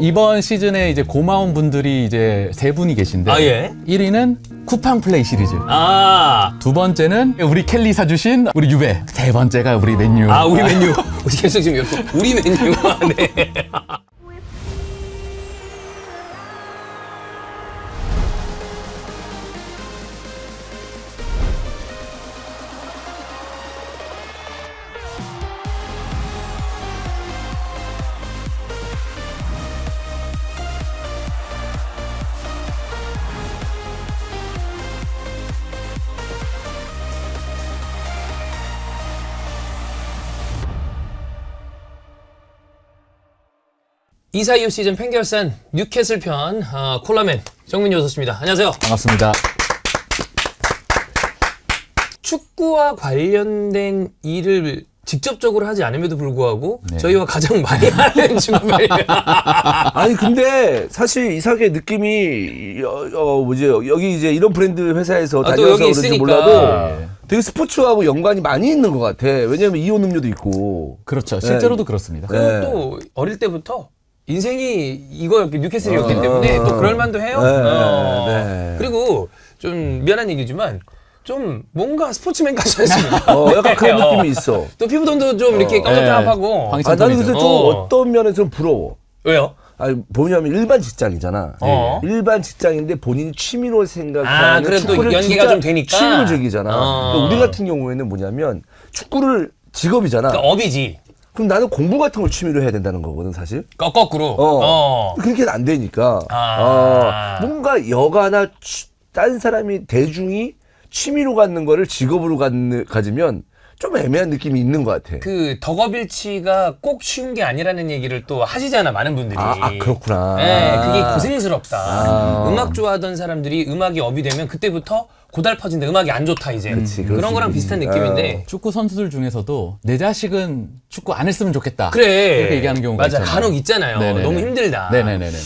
이번 시즌에 이제 고마운 분들이 이제 세 분이 계신데 아, 예. 1위는 쿠팡 플레이 시리즈, 아, 두 번째는 우리 켈리 사주신 우리 유배, 세 번째가 우리 맨유. 우리 맨유. 계속 지금 옆에 우리 맨유. 네. 이사이오 시즌 팽결산 뉴캐슬 편 콜라맨 정민이 오셨습니다. 안녕하세요. 반갑습니다. 축구와 관련된 일을 직접적으로 하지 않음에도 불구하고 네. 저희와 가장 많이 하는 중간이에요. 아니 근데 사실 이삭의 느낌이 여기 이제 이런 브랜드 회사에서 또 다녀서 여기 그런지 있으니까. 몰라도 되게 스포츠하고 연관이 많이 있는 것 같아. 왜냐면 이온 음료도 있고. 그렇죠. 실제로도 그렇습니다. 네. 그리고 또 어릴 때부터 인생이 이거였기 뉴캐슬이었기 때문에 또 그럴만도 해요. 네. 그리고 좀 미안한 얘기지만 좀 뭔가 스포츠맨까지 했습니다. 약간 그런 느낌이 있어. 또 피부톤도 좀 이렇게 깜짝깜짝하고. 네. 나는 그래서 좀 어. 어떤 면에서 좀 부러워. 왜요? 아니 뭐냐면 일반 직장이잖아. 어. 일반 직장인데 본인이 취미로 생각하는 그래도 또 축구를 연계가 진짜 좀 되니까. 취미로 즐기잖아. 어. 근데 우리 같은 경우에는 뭐냐면 축구를 직업이잖아. 그러니까 업이지. 그럼 나는 공부 같은 걸 취미로 해야 된다는 거거든 사실. 거꾸로. 그렇게는 안 되니까. 뭔가 여가나 딴 사람이 대중이 취미로 갖는 거를 직업으로 가지면 좀 애매한 느낌이 있는 것 같아. 그 덕업일치가 꼭 쉬운 게 아니라는 얘기를 또 하시잖아, 많은 분들이. 그렇구나. 네, 그게 고생스럽다. 음악 좋아하던 사람들이 음악이 업이 되면 그때부터 고달퍼진다. 음악이 안 좋다 이제. 그치, 그런 그렇지. 거랑 비슷한 느낌인데. 축구 선수들 중에서도 내 자식은 축구 안 했으면 좋겠다. 그래. 이렇게 얘기하는 경우가 맞아. 있잖아요. 간혹 있잖아요. 네네네. 너무 힘들다. 네네네네.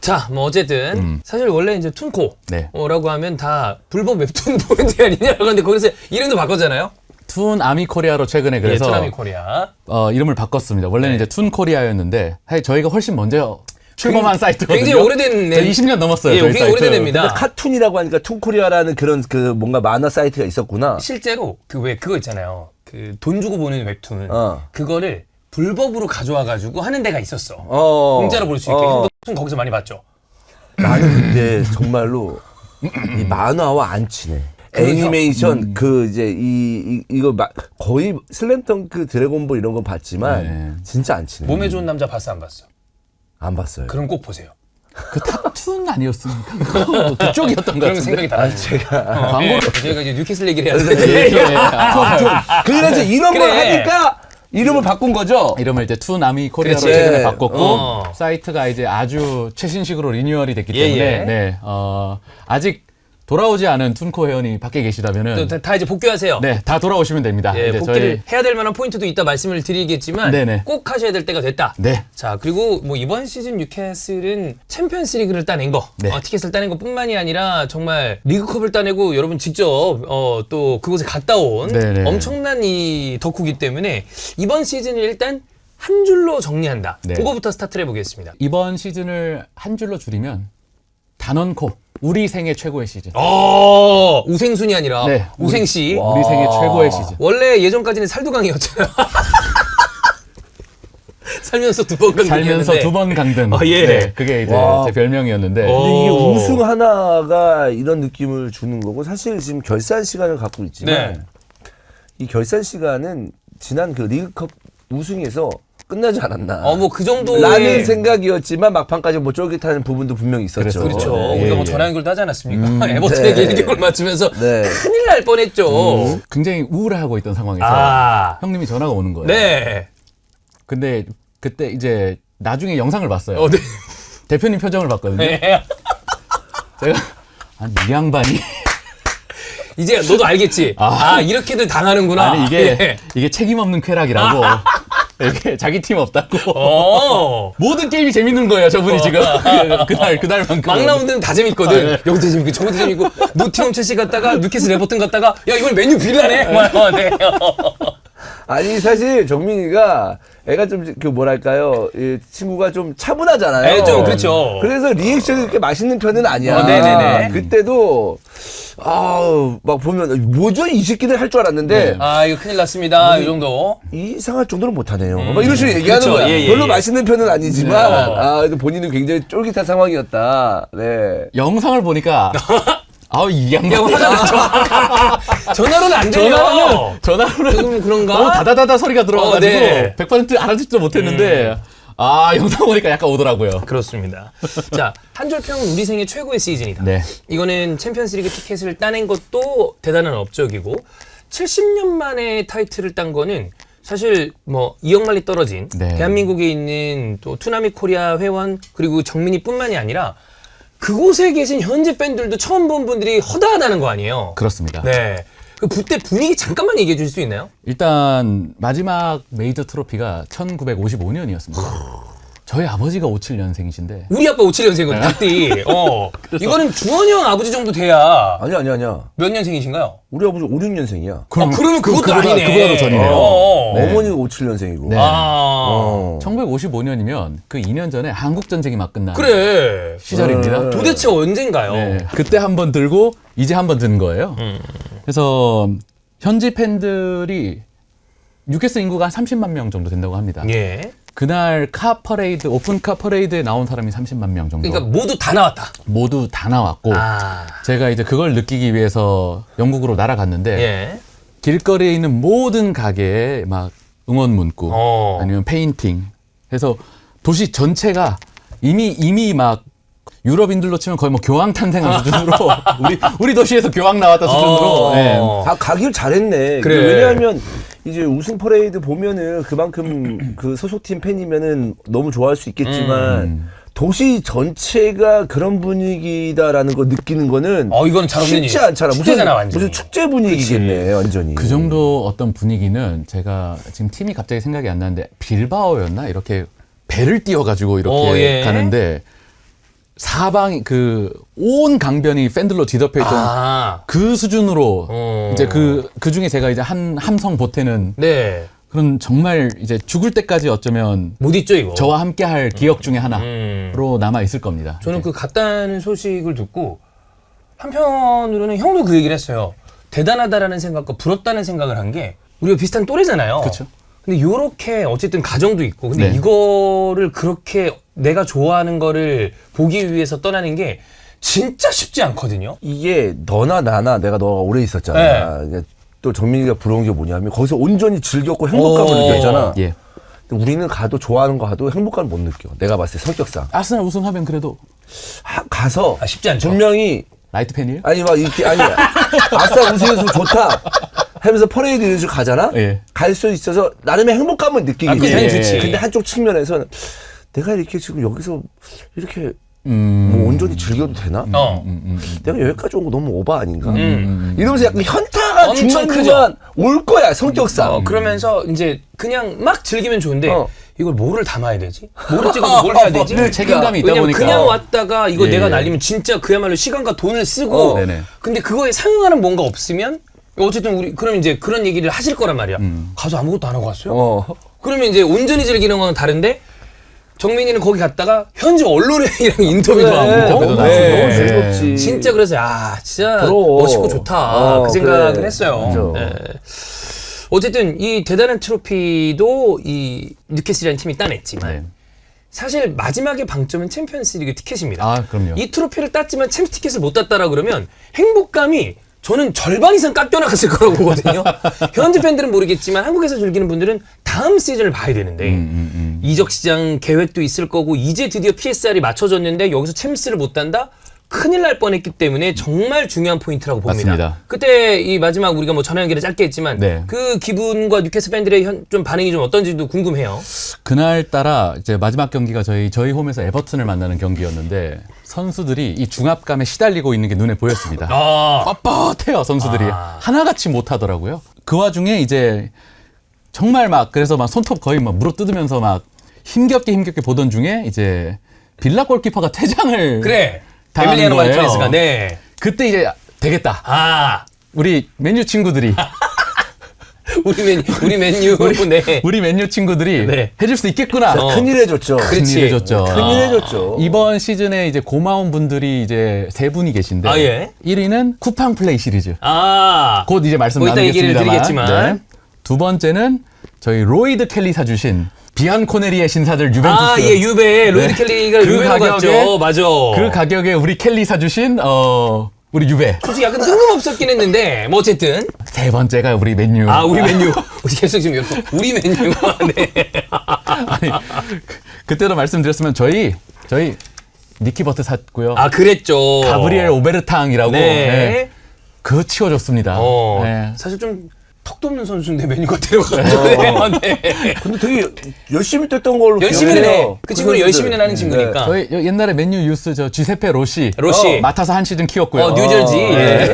자, 뭐 어쨌든 사실 원래 이제 툰코라고 네. 하면 다 불법 웹툰 브랜드 아니냐. 그런데 거기서 이름도 바꿨잖아요. 툰 아미 코리아로 최근에 그래서 투나미 코리아. 이름을 바꿨습니다. 원래는 이제 툰 코리아였는데 사실 저희가 훨씬 먼저 출범한 사이트거든요. 굉장히 오래된 저희 20년 넘었어요. 예, 저희 굉장히 사이트. 오래된 애입니다. 근데 카툰이라고 하니까 툰코리아라는 그런 그 뭔가 만화 사이트가 있었구나. 실제로 그 왜 그거 있잖아요. 그 돈 주고 보는 웹툰. 어. 그거를 불법으로 가져와 가지고 하는 데가 있었어. 어. 공짜로 볼 수 있게. 형도 거기서 많이 봤죠. 나는 근데 정말로 이 만화와 안 친해. 애니메이션 이제 이거 거의 슬램덩크 드래곤볼 이런 건 봤지만 네. 진짜 안 친해. 몸에 좋은 남자 봤어 안 봤어? 안 봤어요. 그럼 꼭 보세요. 그 탑툰 아니었습니까? 그쪽이었던 것 그러면 같은데. 생각이 달라져요. 광고 저희가 이제 뉴캐슬 얘기를 해야 되는데. 그래서 이런 걸 그래. 하니까 이름을 바꾼 거죠. 이름을 이제 투 나미 코리아로 그렇지. 최근에 네. 바꿨고 사이트가 이제 아주 최신식으로 리뉴얼이 됐기 예, 때문에 예. 네, 아직 돌아오지 않은 툰코 회원이 밖에 계시다면은 다 이제 복귀하세요. 네, 다 돌아오시면 됩니다. 예, 이제 복귀를 해야 될 만한 포인트도 있다 말씀을 드리겠지만 네네. 꼭 하셔야 될 때가 됐다. 네. 자, 그리고 뭐 이번 시즌 뉴캐슬은 챔피언스리그를 따낸 거, 네. 티켓을 따낸 것뿐만이 아니라 정말 리그컵을 따내고 여러분 직접 또 그곳에 갔다 온 네네. 엄청난 이 덕후기 때문에 이번 시즌을 일단 한 줄로 정리한다. 네. 그거부터 스타트를 해보겠습니다. 이번 시즌을 한 줄로 줄이면 단언코 우리 생애 최고의 시즌. 우생순이 아니라 네. 우생씨. 우리 생애 최고의 시즌. 원래 예전까지는 살두강이었잖아요. 살면서 두 번 강등이었는데. 살면서 두 번 강등. 예. 네, 그게 이제 와. 제 별명이었는데. 근데 이게 오. 우승 하나가 이런 느낌을 주는 거고 사실 지금 결산 시간을 갖고 있지만 네. 이 결산 시간은 지난 그 리그컵 우승에서 끝나지 않았나. 뭐 그 정도의 라는 생각이었지만 막판까지 뭐 쫄깃하는 부분도 분명히 있었죠. 그렇죠. 네. 우리가 뭐 예. 전화 연결도 하지 않았습니까? 에버튼에게 네. 1개월 맞추면서 네. 큰일 날 뻔했죠. 굉장히 우울해하고 있던 상황에서 아. 형님이 전화가 오는 거예요. 네. 근데 그때 이제 나중에 영상을 봤어요. 네. 대표님 표정을 봤거든요. 네. 제가 아니 이 양반이 이제 너도 알겠지. 이렇게들 당하는구나. 아니 이게 예. 이게 책임 없는 쾌락이라고. 이게 자기 팀 없다고. 어. 모든 게임이 재밌는 거예요, 저분이 지금. 그날만큼. 막 라운드는 다 재밌거든. 여기도 재밌고 저기도 재밌고 노팅엄 첼시 갔다가 뉴캐슬 에버튼 갔다가 야 이걸 맨유 빌라네. 네. 아니 사실 정민이가 애가 좀 그 뭐랄까요, 이 친구가 좀 차분하잖아요. 좀 그렇죠. 그래서 리액션이 그렇게 맛있는 편은 아니야. 네네네. 그때도 막 보면 뭐죠 이 새끼들 할 줄 알았는데 이거 큰일 났습니다. 이 정도. 이상할 정도로 못하네요. 막 이런 식으로 얘기하는 그렇죠. 거야. 예, 별로 예. 맛있는 편은 아니지만 그래도 본인은 굉장히 쫄깃한 상황이었다. 네. 영상을 보니까 아우 이 양반 전화로는 안 들려. 전화로는 조금 그런가? 너무 다다다다 소리가 들어가지고 네. 100% 알아듣지도 못했는데 영상 보니까 약간 오더라고요. 그렇습니다. 자, 한줄평은 우리 생애 최고의 시즌이다. 네. 이거는 챔피언스리그 티켓을 따낸 것도 대단한 업적이고 70년 만에 타이틀을 딴 거는 사실 뭐 이억만리 떨어진 네. 대한민국에 있는 또 투나미 코리아 회원 그리고 정민이뿐만이 아니라 그곳에 계신 현지 팬들도 처음 본 분들이 허다하다는 거 아니에요. 그렇습니다. 네. 그때 분위기 잠깐만 얘기해 줄 수 있나요? 일단 마지막 메이저 트로피가 1955년이었습니다. 저희 아버지가 57년생이신데 우리 아빠 57년생이거든, 닭띠. 이거는 주원이 형 아버지 정도 돼야 아니야. 몇 년생이신가요? 우리 아버지 5, 6년생이야. 그러면 그것도 아니네. 그거보다 전이네요. 어머니가 57년생이고. 네. 1955. 1955년이면 그 2년 전에 한국 전쟁이 막 끝난 그래. 시절입니다. 도대체 언젠가요? 네. 그때 한 번 들고 이제 한 번 든 거예요. 그래서 현지 팬들이 뉴캐슬 인구가 한 30만 명 정도 된다고 합니다. 예. 그날 카 퍼레이드, 오픈 카 퍼레이드에 나온 사람이 30만 명 정도. 그러니까 모두 다 나왔다. 모두 다 나왔고 제가 이제 그걸 느끼기 위해서 영국으로 날아갔는데 예. 길거리에 있는 모든 가게에 막 응원 문구 아니면 페인팅 해서 도시 전체가 이미 막 유럽인들로 치면 거의 뭐 교황 탄생한 수준으로 우리 도시에서 교황 나왔다 수준으로 네. 가길 잘했네. 그래. 왜냐하면 이제 우승 퍼레이드 보면은 그만큼 그 소속팀 팬이면은 너무 좋아할 수 있겠지만 도시 전체가 그런 분위기다라는 거 느끼는 거는 이건 잘 없는 쉽지 일. 않잖아. 축제잖아, 완전히. 무슨 축제 분위기겠네, 완전히. 그 정도 어떤 분위기는 제가 지금 팀이 갑자기 생각이 안 나는데 빌바오였나 이렇게 배를 띄워가지고 이렇게 예. 가는데 사방이 그 온 강변이 팬들로 뒤덮여 있던 그 수준으로 이제 그 중에 제가 이제 한 함성 보태는 네. 그런 정말 이제 죽을 때까지 어쩌면 못 잊죠, 이거. 저와 함께할 기억 중에 하나로 남아 있을 겁니다. 저는 그 갔다는 소식을 듣고 한편으로는 형도 그 얘기를 했어요. 대단하다라는 생각과 부럽다는 생각을 한 게 우리가 비슷한 또래잖아요. 그렇죠. 근데 요렇게 어쨌든 가정도 있고 근데 네. 이거를 그렇게 내가 좋아하는 거를 보기 위해서 떠나는 게 진짜 쉽지 않거든요. 이게 너나 나나 너가 오래 있었잖아. 네. 그러니까 또 정민이가 부러운 게 뭐냐면 거기서 온전히 즐겼고 행복감을 느꼈잖아. 예. 근데 우리는 가도 좋아하는 거 가도 행복감을 못 느껴. 내가 봤을 때 성격상. 아스날 우승하면 그래도 가서 쉽지 않죠. 분명히 라이트 팬이에요? 아니 막 이렇게 아싸 우승해서 좋다 하면서 퍼레이드 이런 식으로 가잖아. 예. 갈 수 있어서 나름의 행복감을 느끼게 그게 당연히 좋지. 근데 한쪽 측면에서는 내가 이렇게 지금 여기서 이렇게 뭐 온전히 즐겨도 되나? 내가 여기까지 온 거 너무 오바 아닌가? 이러면서 약간 현타가 엄청 중간중간 올 거야 성격상. 그러면서 이제 그냥 막 즐기면 좋은데 어. 이걸 뭐를 담아야 되지? 뭐를 찍어서 뭘 해야 되지? 늘 책임감이 있다 왜냐면 보니까. 그냥 왔다가 이거 예. 내가 날리면 진짜 그야말로 시간과 돈을 쓰고 네네. 근데 그거에 상응하는 뭔가 없으면 어쨌든 우리 그럼 이제 그런 얘기를 하실 거란 말이야. 가서 아무것도 안 하고 왔어요? 그러면 이제 온전히 즐기는 건 다른데 정민이는 거기 갔다가 현지 언론이랑 인터뷰도 하고 인터뷰도 너무 네. 즐겁지. 진짜 그래서 진짜 부러워. 멋있고 좋다 그 생각을 그래. 했어요. 맞아. 네. 어쨌든 이 대단한 트로피도 이 뉴캐슬이라는 팀이 따냈지만 네. 사실 마지막의 방점은 챔피언스리그 티켓입니다. 그럼요. 이 트로피를 땄지만 챔스 티켓을 못 땄다라 그러면 행복감이 저는 절반 이상 깎여나갔을 거라고 보거든요. 현지 팬들은 모르겠지만 한국에서 즐기는 분들은 다음 시즌을 봐야 되는데 이적 시장 계획도 있을 거고 이제 드디어 PSR이 맞춰졌는데 여기서 챔스를 못 딴다? 큰일 날 뻔했기 때문에 정말 중요한 포인트라고 봅니다. 맞습니다. 그때 이 마지막 우리가 뭐 전화 연결을 짧게 했지만 네. 그 기분과 뉴캐슬 팬들의 좀 반응이 좀 어떤지도 궁금해요. 그날따라 이제 마지막 경기가 저희 홈에서 에버튼을 만나는 경기였는데 선수들이 이 중압감에 시달리고 있는 게 눈에 보였습니다. 뻣뻣해요 선수들이 하나같이 못하더라고요. 그 와중에 이제 정말 막 그래서 막 손톱 거의 막 물어 뜯으면서 막 힘겹게 보던 중에 이제 빌라 골키퍼가 퇴장을 그래. 당하는 에밀리아노 거예요. 마르티네스가 네. 그때 이제 되겠다. 우리 맨유 친구들이 우리 맨유. 네. 우리 맨유 친구들이 네. 해줄 수 있겠구나. 큰일 해줬죠. 그렇지. 큰일 해줬죠. 큰일 해줬죠. 이번 시즌에 이제 고마운 분들이 이제 세 분이 계신데 아, 예. 1위는 쿠팡 플레이 시리즈. 아. 곧 이제 말씀 뭐 이따 얘기를 나누겠습니다만. 드리겠지만. 두 번째는 저희 로이드 켈리 사주신 비안 코네리의 신사들 유벤투스. 아, 예, 유베. 로이드 네. 켈리가 그 유베로 가격에 갔죠. 맞아. 그 가격에 우리 켈리 사주신 우리 유베. 솔직히 약간 뜬금없었긴 했는데, 뭐 어쨌든. 세 번째가 우리 맨유. 아, 우리 맨유. 계속 지금 여기서 우리 맨유. 네. 아니, 그때도 말씀드렸으면 저희 니키 버트 샀고요. 아, 그랬죠. 가브리엘 오베르탕이라고. 네. 네. 그거 치워줬습니다. 네. 사실 좀 턱도 없는 선수인데 맨유가 데려갔죠. 네. 근데 되게 열심히 뛰었던 걸로 열심히는 해. 기억해요. 그 친구는 선수들. 열심히는 하는 친구니까. 저희 옛날에 맨유 유스 저 주세페 로시 맡아서 한 시즌 키웠고요. 뉴저지. 네.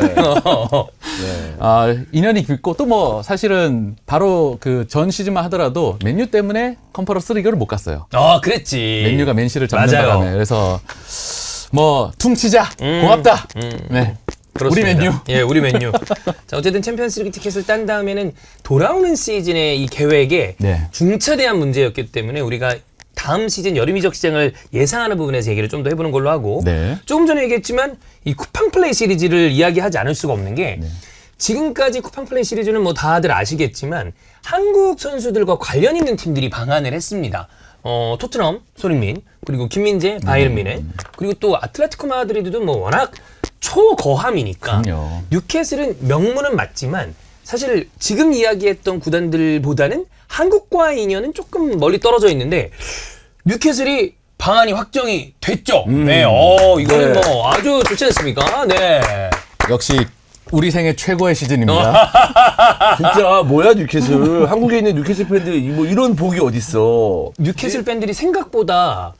인연이 깊고 또 뭐 사실은 바로 그 전 시즌만 하더라도 맨유 때문에 컨퍼런스 리그를 못 갔어요. 아, 그랬지. 맨유가 맨시를 잡는 맞아요. 바람에. 그래서 뭐 퉁치자. 고맙다. 네. 그렇습니다. 우리 맨유. 예, 우리 맨유. 자, 어쨌든 챔피언스리그 티켓을 딴 다음에는 돌아오는 시즌의 이 계획에 네. 중차대한 문제였기 때문에 우리가 다음 시즌 여름 이적 시장을 예상하는 부분에서 얘기를 좀 더 해보는 걸로 하고 네. 조금 전에 얘기했지만 이 쿠팡 플레이 시리즈를 이야기하지 않을 수가 없는 게 지금까지 쿠팡 플레이 시리즈는 뭐 다들 아시겠지만 한국 선수들과 관련 있는 팀들이 방한을 했습니다. 토트넘, 손흥민, 그리고 김민재, 바이에른 뮌헨, 그리고 또 아틀레티코 마드리드도 뭐 워낙 초거함이니까 그럼요. 뉴캐슬은 명문은 맞지만 사실 지금 이야기했던 구단들보다는 한국과의 인연은 조금 멀리 떨어져 있는데 뉴캐슬이 방안이 확정이 됐죠. 네, 이거는 네. 뭐 아주 좋지 않습니까? 네. 역시 우리 생애 최고의 시즌입니다. 진짜 뭐야 뉴캐슬. 한국에 있는 뉴캐슬 팬들이 뭐 이런 복이 어딨어. 뉴캐슬 팬들이 생각보다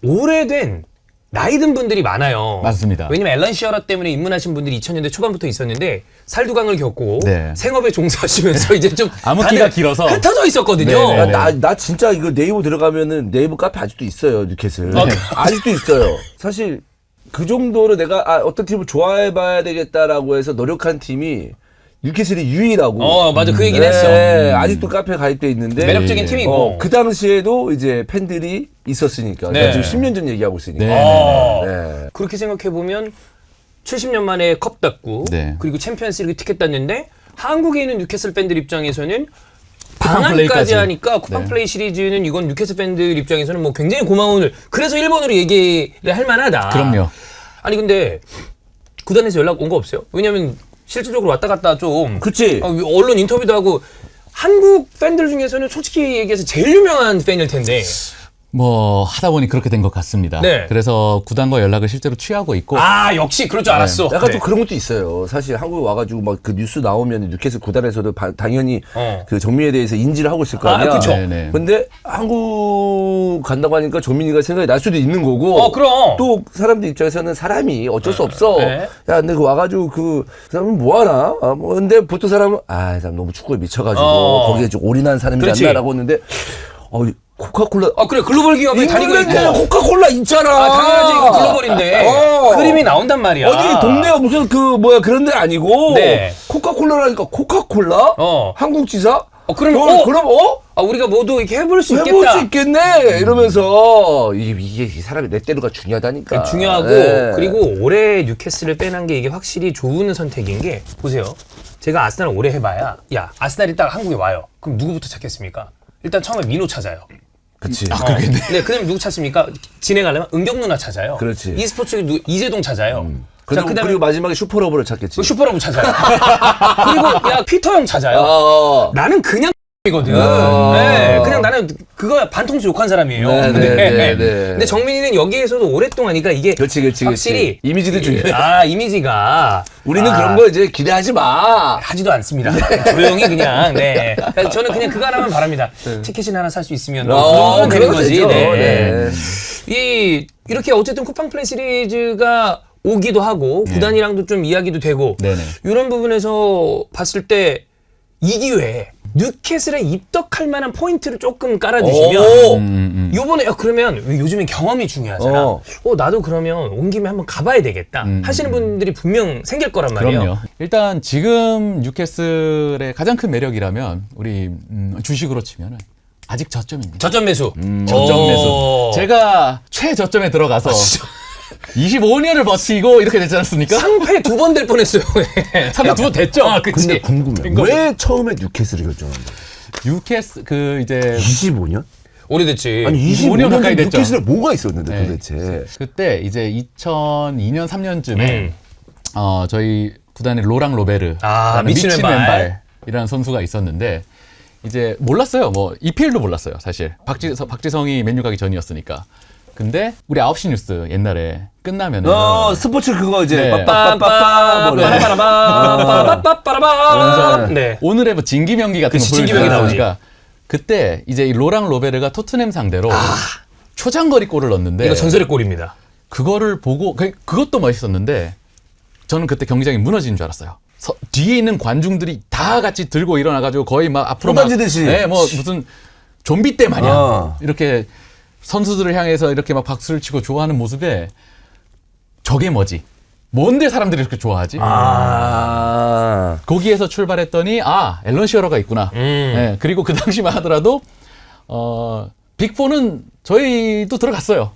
오래된 나이 든 분들이 많아요. 맞습니다. 왜냐면 앨런 시어러 때문에 입문하신 분들이 2000년대 초반부터 있었는데 살두강을 겪고 네. 생업에 종사하시면서 이제 좀 암흑기가 다들 길어서. 흩어져 있었거든요. 네네. 야, 나 진짜 이거 네이버 들어가면은 네이버 카페 아직도 있어요 뉴캐슬. 아직도 있어요. 사실 그 정도로 내가 어떤 팀을 좋아해봐야 되겠다라고 해서 노력한 팀이 뉴캐슬이 유일하고. 맞아. 그 얘기는 했어. 아직도 카페 가입돼 있는데 매력적인 팀이고. 그 당시에도 이제 팬들이 있었으니까. 네. 내가 지금 10년 전 얘기하고 있으니까. 네. 그렇게 생각해보면 70년 만에 컵 땄고 네. 그리고 챔피언스리그 티켓 땄는데 한국에 있는 뉴캐슬 팬들 입장에서는 쿠팡 방안까지 플레이까지. 하니까 쿠팡 네. 플레이 시리즈는 이건 뉴캐슬 팬들 입장에서는 뭐 굉장히 고마운 그래서 일본어로 얘기를 할 만하다. 그럼요. 아니 근데 구단에서 연락 온 거 없어요? 왜냐면 실질적으로 왔다 갔다 좀 그치. 언론 인터뷰도 하고 한국 팬들 중에서는 솔직히 얘기해서 제일 유명한 팬일 텐데 뭐 하다 보니 그렇게 된 것 같습니다. 네. 그래서 구단과 연락을 실제로 취하고 있고 역시 그럴 줄 알았어. 약간 네. 좀 그런 것도 있어요. 사실 한국에 와가지고 막 그 뉴스 나오면 뉴캐슬 구단에서도 당연히 그 정민에 대해서 인지를 하고 있을 거 아니야. 그쵸. 네네. 근데 한국 간다고 하니까 정민이가 생각이 날 수도 있는 거고. 그럼. 또 사람들 입장에서는 사람이 어쩔 수 없어. 네. 야, 근데 그 와가지고 그 사람은 뭐 하나? 뭐 근데 보통 사람은 이 사람 너무 축구에 미쳐가지고 거기에 좀 올인한 사람이지 그렇지. 않나라고 했는데 코카콜라. 그래 글로벌 기업이 다니고 있고. 코카콜라 있잖아. 당연하지 이거 글로벌인데 그림이 나온단 말이야. 어디 동네가 무슨 그런 데 아니고 네. 코카콜라라니까 코카콜라? 한국 지사? 그럼 그럼 우리가 모두 이렇게 해볼 수 있겠다. 해볼 수 있겠네 이러면서 이게 이 사람이 내 때로가 중요하다니까. 중요하고 네. 그리고 올해 뉴캐슬을 빼난 게 이게 확실히 좋은 선택인 게 보세요. 제가 아스날 오래 해봐야 아스날이 딱 한국에 와요. 그럼 누구부터 찾겠습니까? 일단 처음에 민호 찾아요. 그치. 네, 그다음에 누구 찾습니까? 진행하려면 은경 누나 찾아요. 그렇지. e스포츠 이재동 찾아요. 그리고 마지막에 슈퍼러브를 찾겠지. 슈퍼러브 찾아요. 그리고 피터 형 찾아요. 나는 그냥 이거든. 네, 그냥 나는 그거 반통수 욕한 사람이에요. 네. 근데 정민이는 여기에서도 오랫동안 그러니까 이게 그렇지. 확실히 이미지도 중요해. 이미지가 우리는 그런 거 이제 기대하지 마. 하지도 않습니다. 조용히 그냥. 네. 그러니까 저는 그냥 그거 하나만 바랍니다. 티켓이나 하나 살 수 있으면 그러면 되는 거지. 되죠. 네. 이렇게 어쨌든 쿠팡 플레이 시리즈가 오기도 하고 구단이랑도 좀 이야기도 되고 네네. 이런 부분에서 봤을 때 이 기회에 뉴캐슬에 입덕할 만한 포인트를 조금 깔아주시면 오. 요번에 그러면 요즘엔 경험이 중요하잖아. 나도 그러면 온 김에 한번 가봐야 되겠다 하시는 분들이 분명 생길 거란 말이에요. 그럼요. 일단 지금 뉴캐슬의 가장 큰 매력이라면 우리 주식으로 치면은 아직 저점입니다. 저점 매수. 저점 매수. 제가 최저점에 들어가서 25년을 버티고 이렇게 됐지 않습니까? 상패 2번 될 뻔했어요. 상패 2번 됐죠? 그치. 근데 궁금해. 왜 처음에 뉴캐슬을 결정한 거야? 뉴캐슬 그 이제 25년? 오래됐지. 아니 25년 25년 가까이 전에 됐죠. 뉴캐슬에 뭐가 있었는데 네. 도대체? 그때 이제 2002년 3년쯤에 저희 구단의 로랑 로베르, 그다음에 미친 왼발이라는 선수가 있었는데 이제 몰랐어요. 뭐 EPL도 몰랐어요, 사실. 박지성이 맨유 가기 전이었으니까. 근데 우리 9시 뉴스 옛날에 끝나면은 스포츠 그거 이제 네. 빠빠빠빠 뭐래. 빠라바라밤. 네. 오늘의 뭐 진기명기 같은 거 그치, 진기명기 보여주니까 그때 이제 이 로랑 로베르가 토트넘 상대로 초장거리 골을 넣었는데 이거 전설의 골입니다. 그거를 보고 그것도 멋있었는데 저는 그때 경기장이 무너지는 줄 알았어요. 뒤에 있는 관중들이 다 같이 들고 일어나가지고 거의 막 앞으로 쏟아지듯이. 네, 뭐 무슨 좀비 때 마냥 어. 이렇게 선수들을 향해서 이렇게 막 박수를 치고 좋아하는 모습에 저게 뭐지? 뭔데 사람들이 이렇게 좋아하지? 거기에서 출발했더니 앨런 시어러가 있구나. 네, 그리고 그 당시만 하더라도 빅4는 저희도 들어갔어요.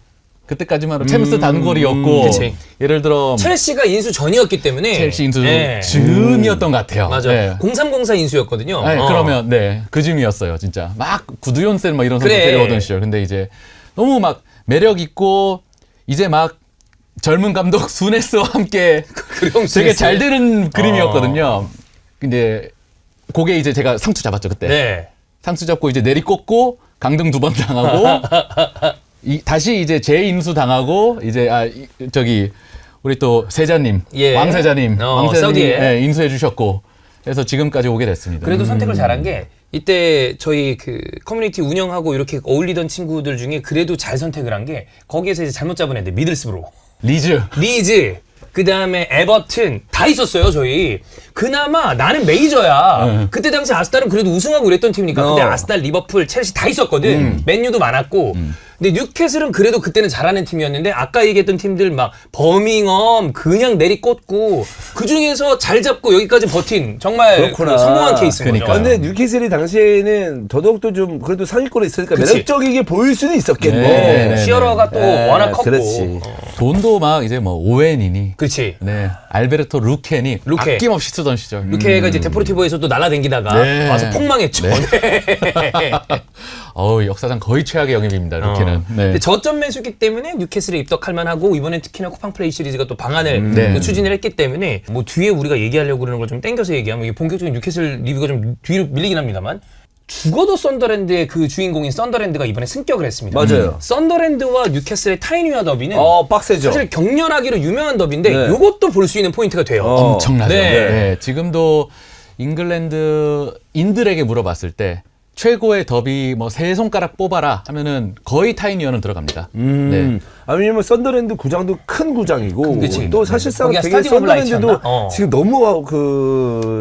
그때까지만 해도 챔스 단골이었고 그치. 예를 들어 첼시가 인수 전이었기 때문에 첼시 인수 네. 즈음이었던 것 같아요. 맞아. 네. 0304 인수였거든요. 네, 그러면 그 즈음이었어요. 진짜 막 구두연셀 막 이런 선수 그래. 데려오던 시절. 근데 이제 너무 막 매력 있고 이제 막 젊은 감독 수네스와 함께 되게 잘 되는 그림이었거든요. 근데 그게 이제 제가 상투 잡았죠 그때. 네. 상투 잡고 이제 내리꽂고 강등 2번 당하고 다시 이제 재인수 당하고 이제 저기 우리 또 세자님 예. 왕세자님 사우디에. 네, 인수해 주셨고 그래서 지금까지 오게 됐습니다. 그래도 선택을 잘한 게 이때 저희 그 커뮤니티 운영하고 이렇게 어울리던 친구들 중에 그래도 잘 선택을 한 게 거기에서 이제 잘못 잡은 애들 미들스브로, 리즈, 그 다음에 에버튼 다 있었어요 저희. 그나마 나는 메이저야. 그때 당시 아스날은 그래도 우승하고 그랬던 팀이니까. 근데 아스날, 리버풀, 첼시 다 있었거든. 맨유도 많았고. 근데 뉴캐슬은 그래도 그때는 잘하는 팀이었는데 아까 얘기했던 팀들 막 버밍엄 그냥 내리꽂고 그 중에서 잘 잡고 여기까지 버틴 정말 그 성공한 케이스인 거죠. 근데 뉴캐슬이 당시에는 더더욱도 좀 그래도 상위권에 있으니까 그치. 매력적이게 보일 수는 있었겠네. 네. 시어러가 또 워낙 컸고. 그렇지. 돈도 막 이제 뭐 오웬이니 그렇지. 네, 알베르토 루케니 루케. 아낌없이 쓰던 시절. 루케가 이제 데포르티보에서도 날아다니다가 네. 와서 폭망했죠. 네. 역사상 거의 최악의 영입입니다. 루케는. 네. 근데 저점 매수기 때문에 뉴캐슬에 입덕할 만하고 이번엔 특히나 쿠팡 플레이 시리즈가 또 방안을 네. 또 추진을 했기 때문에 뭐 뒤에 우리가 얘기하려고 그러는 걸 좀 땡겨서 얘기하면 이게 본격적인 뉴캐슬 리뷰가 좀 뒤로 밀리긴 합니다만 죽어도 썬더랜드의 그 주인공인 썬더랜드가 이번에 승격을 했습니다. 맞아요. 썬더랜드와 뉴캐슬의 타이니와 더비는 빡세죠. 사실 격렬하기로 유명한 더비인데 네. 이것도 볼 수 있는 포인트가 돼요. 엄청나죠. 네. 네, 지금도 잉글랜드인들에게 물어봤을 때 최고의 더비 뭐 세 손가락 뽑아라 하면은 거의 타이니어는 들어갑니다. 네. 왜냐면 썬더랜드 구장도 큰 구장이고 그치. 또 사실상 거기가 되게 스타디움 썬더랜드도 라이츠였나? 지금 너무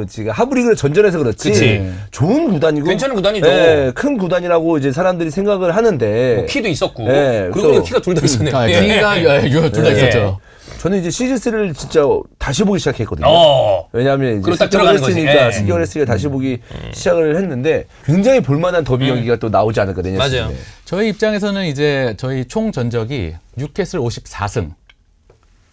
지금 하브리그를 전전해서 그렇지 그치. 좋은 구단이고 괜찮은 구단이죠. 네, 큰 구단이라고 이제 사람들이 생각을 하는데 뭐 키도 있었고 네, 그리고 그래서- 키가 둘 다 있었네요. 키가 둘 다 예. 있었죠. 저는 이제 시즌3를 진짜 다시 보기 시작했거든요. 어. 왜냐하면 이제 그리고 딱 들어가는 거지. 했으니까 예. 승격을 했으니까 다시 보기 시작을 했는데 굉장히 볼만한 더비 경기가 또 나오지 않을까 내년 맞아요. 시즌에. 저희 입장에서는 이제 저희 총 전적이 뉴캐슬 54승,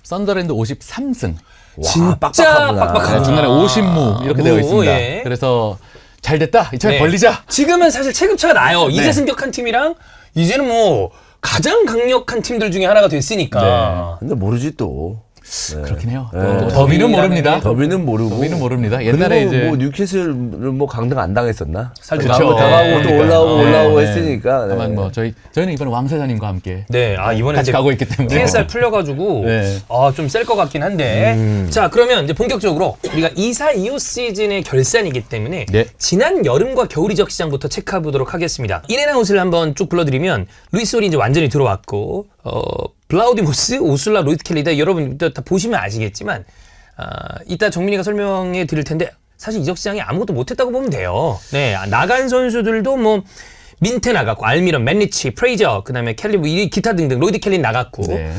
썬더랜드 53승. 진짜 빡빡하구나. 빡빡하구나. 네, 중간에 50무 이렇게 되어 있습니다. 예. 그래서 잘 됐다. 이참에 네. 벌리자. 지금은 사실 체급차가 나요. 이제 네. 승격한 팀이랑 이제는 뭐 가장 강력한 팀들 중에 하나가 됐으니까. 근데 모르지 또. 그렇긴 해요. 네. 또 더비는 모릅니다. 더비는 모르고. 더비는 모릅니다. 옛날에 그리고 이제 뭐 뉴캐슬은 뭐 강등 안 당했었나? 살짝 그렇죠. 당하고 또 그러니까. 올라오고 네. 했으니까. 네. 다만 뭐 저희는 이번에 왕세자님과 함께 네, 이번에 같이 이제 가고 있기 때문에 KSR 풀려가지고 네. 좀 셀 것 같긴 한데 자 그러면 이제 본격적으로 우리가 2-4-25 시즌의 결산이기 때문에 네. 지난 여름과 겨울 이적 시장부터 체크해 보도록 하겠습니다. 인앤아웃을 한번 쭉 불러드리면 루이스 홀이 이제 완전히 들어왔고 블라우디모스, 오슬라, 로이트 켈리다 여러분 다 보시면 아시겠지만 이따 정민이가 설명해 드릴 텐데 사실 이적 시장에 아무것도 못했다고 보면 돼요. 네, 나간 선수들도 뭐 민테 나갔고, 알미런, 맨리치, 프레이저, 그다음에 켈리, 뭐 기타 등등 로이드 켈리 나갔고. 네.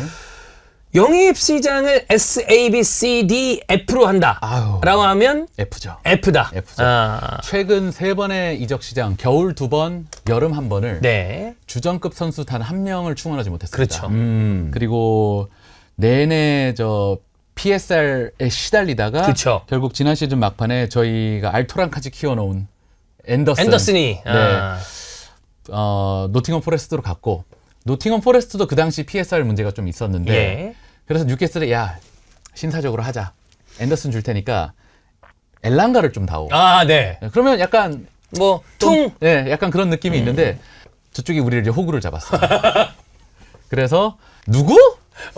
영입 시장을 S, A, B, C, D, F로 한다라고 하면 F죠. F다. F죠. 최근 3번의 이적 시장, 겨울 2번, 여름 1번을 네. 주전급 선수 단 1명을 충원하지 못했습니다. 그렇죠. 그리고 내내 PSR에 시달리다가 그쵸. 결국 지난 시즌 막판에 저희가 알토란까지 키워놓은 앤더슨이. 노팅엄 포레스트로 갔고, 노팅엄 포레스트도 그 당시 PSR 문제가 좀 있었는데 예. 그래서 뉴캐슬에 야 신사적으로 하자, 앤더슨 줄 테니까 엘랑가를 좀 다오. 네. 그러면 약간 뭐 퉁. 네, 약간 그런 느낌이 있는데 저쪽이 우리를 이제 호구를 잡았어요. 그래서 누구?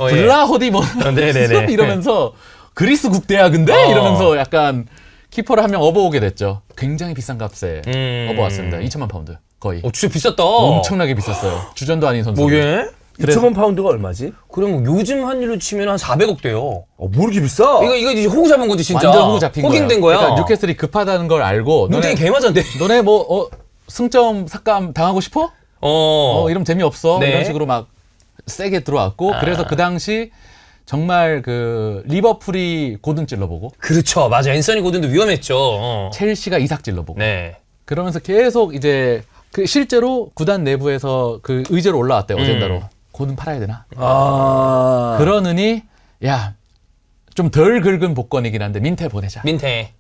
예. 블라호디 뭐 네네네. 이러면서 그리스 국대학인데 이러면서 약간 키퍼를 한 명 업어오게 됐죠. 굉장히 비싼 값에 업어왔습니다. 2천만 파운드 거의. 진짜 비쌌다. 엄청나게 비쌌어요. 주전도 아닌 선수. 뭐게? 2천만 파운드가 얼마지? 그럼 요즘 환율로 치면 한 400억 돼요. 뭐 이렇게 비싸? 이거 이제 호구 잡은 거지 진짜. 완전 호구 잡힌 거야. 호갱된 거야. 그러니까 뉴캐슬이 급하다는 걸 알고 눈탱이 개맞았네. 너네 뭐 승점 삭감 당하고 싶어? 이러면 재미없어. 네. 이런 식으로 막 세게 들어왔고 그래서 그 당시 정말 그 리버풀이 고든 찔러보고 그렇죠. 맞아. 앤서니 고든도 위험했죠. 첼시가 이삭 찔러보고 네. 그러면서 계속 이제 그 실제로 구단 내부에서 그 의제로 올라왔대요. 어젠다로. 고든 팔아야 되나? 그러느니 야 좀 덜 긁은 복권이긴 한데 민테 보내자. 민태.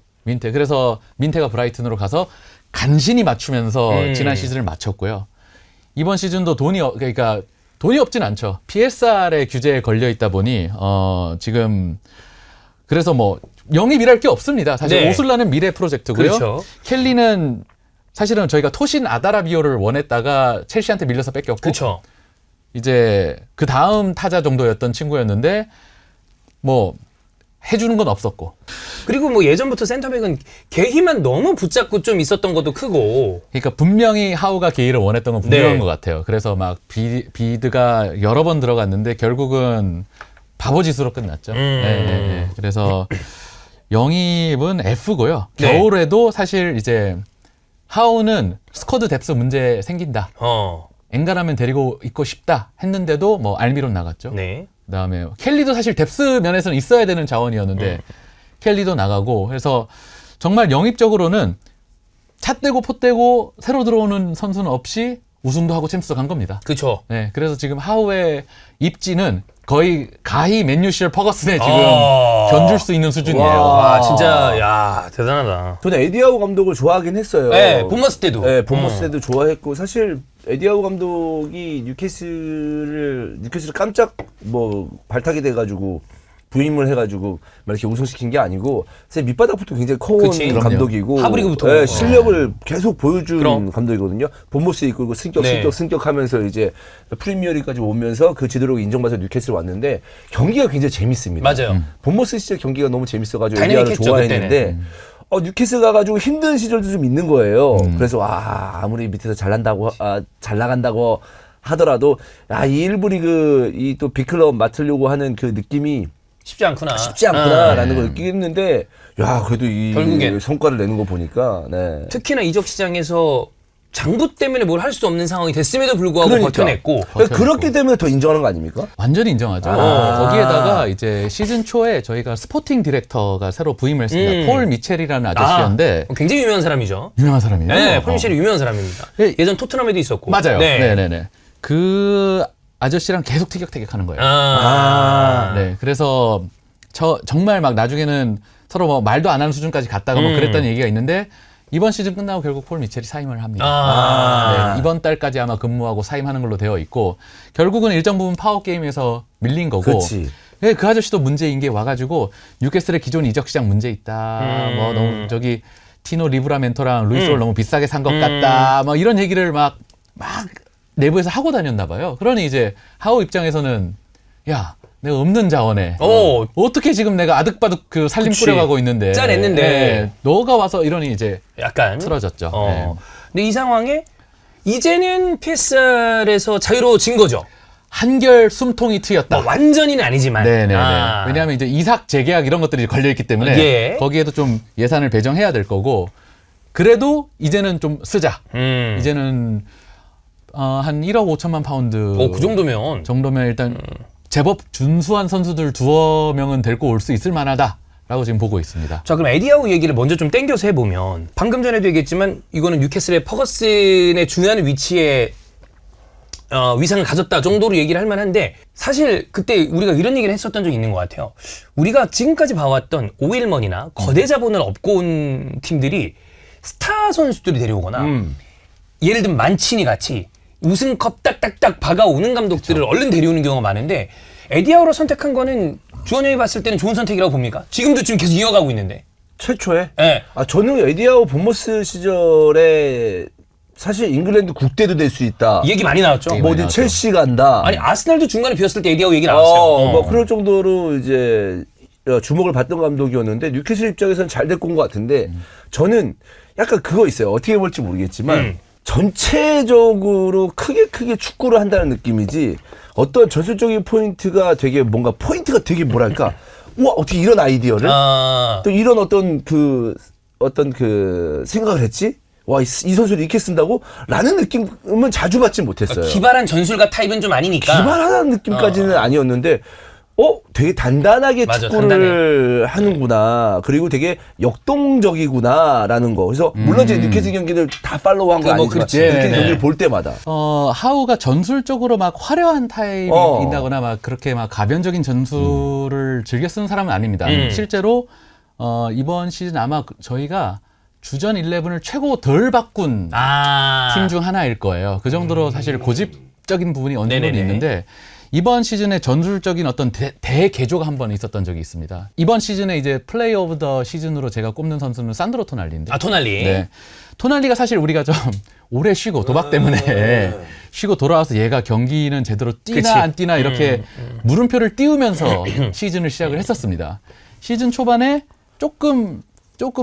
그래서 민테가 브라이튼으로 가서 간신히 맞추면서 지난 시즌을 마쳤고요. 이번 시즌도 그러니까 돈이 없진 않죠. PSR의 규제에 걸려 있다 보니 지금 그래서 뭐 영입이랄 게 없습니다. 사실 네. 오슬라는 미래 프로젝트고요. 그렇죠. 켈리는 사실은 저희가 토신 아다라비오를 원했다가 첼시한테 밀려서 뺏겼고 그렇죠. 이제 그 다음 타자 정도였던 친구였는데 뭐 해주는 건 없었고. 그리고 뭐 예전부터 센터백은 개희만 너무 붙잡고 좀 있었던 것도 크고. 그러니까 분명히 하우가 게이를 원했던 건 분명한 네. 것 같아요. 그래서 막 비드가 여러 번 들어갔는데 결국은 바보짓으로 끝났죠. 네. 그래서 영입은 F고요. 네. 겨울에도 사실 이제 하우는 스쿼드 뎁스 문제 생긴다. 엔간하면 데리고 있고 싶다 했는데도 뭐 알미론 나갔죠. 네. 그다음에 켈리도 사실 뎁스 면에서는 있어야 되는 자원이었는데 켈리도 나가고 해서 정말 영입적으로는 차 떼고 포 떼고 새로 들어오는 선수는 없이 우승도 하고 챔스도 간 겁니다. 그렇죠. 네, 그래서 지금 하우의 입지는 거의 가히 맨유 시절 퍼거슨에 지금 견줄 수 있는 수준이에요. 와, 진짜 야 대단하다. 저는 에디하우 감독을 좋아하긴 했어요. 네, 본머스 때도. 네, 본머스 때도 좋아했고 사실 에디하우 감독이 뉴캐슬을 깜짝 뭐 발탁이 돼가지고 부임을 해가지고 막 이렇게 우승시킨 게 아니고 사실 밑바닥부터 굉장히 커온 그치. 감독이고 하브리그부터. 네, 실력을 계속 보여준 그럼. 감독이거든요. 본머스에 이끌고 승격하면서 이제 프리미어리까지 오면서 그 지도력을 인정받아서 뉴캐슬 왔는데 경기가 굉장히 재밌습니다. 맞아요. 본머스 시절 경기가 너무 재밌어가지고 에디하우를 다이내믹했죠, 좋아했는데 뉴캐슬 가가지고 힘든 시절도 좀 있는 거예요. 그래서 아무리 밑에서 잘 나간다고 하더라도 이 1부 리그 이 또 빅클럽 맡으려고 하는 그 느낌이 쉽지 않구나. 쉽지 않구나라는 걸 느끼겠는데 그래도 이 결국엔. 성과를 내는 거 보니까 특히나 이적 시장에서 장부 때문에 뭘 할 수 없는 상황이 됐음에도 불구하고 그러니까. 버텨냈고. 그렇기 때문에 더 인정하는 거 아닙니까? 완전히 인정하죠. 거기에다가 이제 시즌 초에 저희가 스포팅 디렉터가 새로 부임을 했습니다. 폴 미첼이라는 아저씨였는데 굉장히 유명한 사람이죠. 유명한 사람이에요. 네, 폴 미첼이 유명한 사람입니다. 네. 예전 토트넘에도 있었고. 맞아요. 네. 네네네. 그 아저씨랑 계속 티격태격하는 거예요. 네, 그래서 정말 막 나중에는 서로 뭐 말도 안 하는 수준까지 갔다가 뭐 그랬다는 얘기가 있는데 이번 시즌 끝나고 결국 폴 미첼이 사임을 합니다. 네, 이번 달까지 아마 근무하고 사임하는 걸로 되어 있고 결국은 일정 부분 파워 게임에서 밀린 거고. 그렇지. 네, 그 아저씨도 문제인 게 와가지고 뉴캐슬의 기존 이적 시장 문제 있다. 뭐 너무 티노 리브라멘토랑 루이스 홀 너무 비싸게 산 것 같다. 뭐 이런 얘기를 막 내부에서 하고 다녔나 봐요. 그러니 이제 하우 입장에서는 야 내가 없는 자원에 어떻게 지금 내가 아득바득 그 살림 그치. 꾸려가고 있는데 짜냈는데. 네, 너가 와서 이러니 이제 약간 틀어졌죠. 네. 근데 이 상황에 이제는 PSR에서 자유로워진 거죠. 한결 숨통이 트였다. 뭐 완전히는 아니지만. 네네네. 왜냐하면 이제 이삭 재계약 이런 것들이 걸려있기 때문에 예. 거기에도 좀 예산을 배정해야 될 거고 그래도 이제는 좀 쓰자. 이제는 한 1억 5천만 파운드 그 정도면. 정도면 일단 제법 준수한 선수들 두어 명은 데리고 올 수 있을 만하다라고 지금 보고 있습니다. 자, 그럼 에디하우 얘기를 먼저 좀 땡겨서 해보면 방금 전에도 얘기했지만 이거는 뉴캐슬의 퍼거슨의 중요한 위치에 위상을 가졌다 정도로 얘기를 할 만한데 사실 그때 우리가 이런 얘기를 했었던 적이 있는 것 같아요. 우리가 지금까지 봐왔던 오일먼이나 거대 자본을 업고 온 팀들이 스타 선수들이 데려오거나 예를 들면 만치니 같이 우승컵 딱딱딱 박아오는 감독들을 얼른 데려오는 경우가 많은데 에디하우로 선택한 거는 주원영이 봤을 때는 좋은 선택이라고 봅니까? 지금도 지금 계속 이어가고 있는데. 최초에? 네. 저는 에디하우 본머스 시절에 사실 잉글랜드 국대도 될 수 있다. 이 얘기 많이 나왔죠. 뭐 어디 첼시 간다. 아니 아스날도 중간에 비었을 때 에디하우 얘기 나왔어요. 뭐 그럴 정도로 이제 주목을 받던 감독이었는데 뉴캐슬 입장에서는 잘 데리고 온 것 같은데 저는 약간 그거 있어요. 어떻게 볼지 모르겠지만 전체적으로 크게 축구를 한다는 느낌이지 어떤 전술적인 포인트가 되게 뭔가 포인트가 되게 뭐랄까 우와 어떻게 이런 아이디어를 또 이런 어떤 그 생각을 했지? 와, 이 선수를 이렇게 쓴다고? 라는 느낌은 자주 받지 못했어요. 기발한 전술가 타입은 좀 아니니까. 기발하다는 느낌까지는 아니었는데, 되게 단단하게 맞아, 축구를 하는구나. 그리고 되게 역동적이구나라는 거. 그래서 물론 이제 뉴캐슬 경기를 다 팔로우한 거 아니지만 뉴캐슬 경기를 볼 때마다. 하우가 전술적으로 막 화려한 타입이다거나 막 그렇게 막 가변적인 전술을 즐겨 쓰는 사람은 아닙니다. 실제로 이번 시즌 아마 저희가 주전 11을 최고 덜 바꾼 팀 중 하나일 거예요. 그 정도로 사실 고집적인 부분이 어느 정도 있는데 이번 시즌에 전술적인 어떤 대개조가 한 번 있었던 적이 있습니다. 이번 시즌에 이제 플레이 오브 더 시즌으로 제가 꼽는 선수는 산드로 토날리인데. 토날리. 네. 토날리가 사실 우리가 좀 오래 쉬고 도박 때문에 쉬고 돌아와서 얘가 경기는 제대로 뛰나 안 뛰나 이렇게 물음표를 띄우면서 시즌을 시작을 했었습니다. 시즌 초반에 조금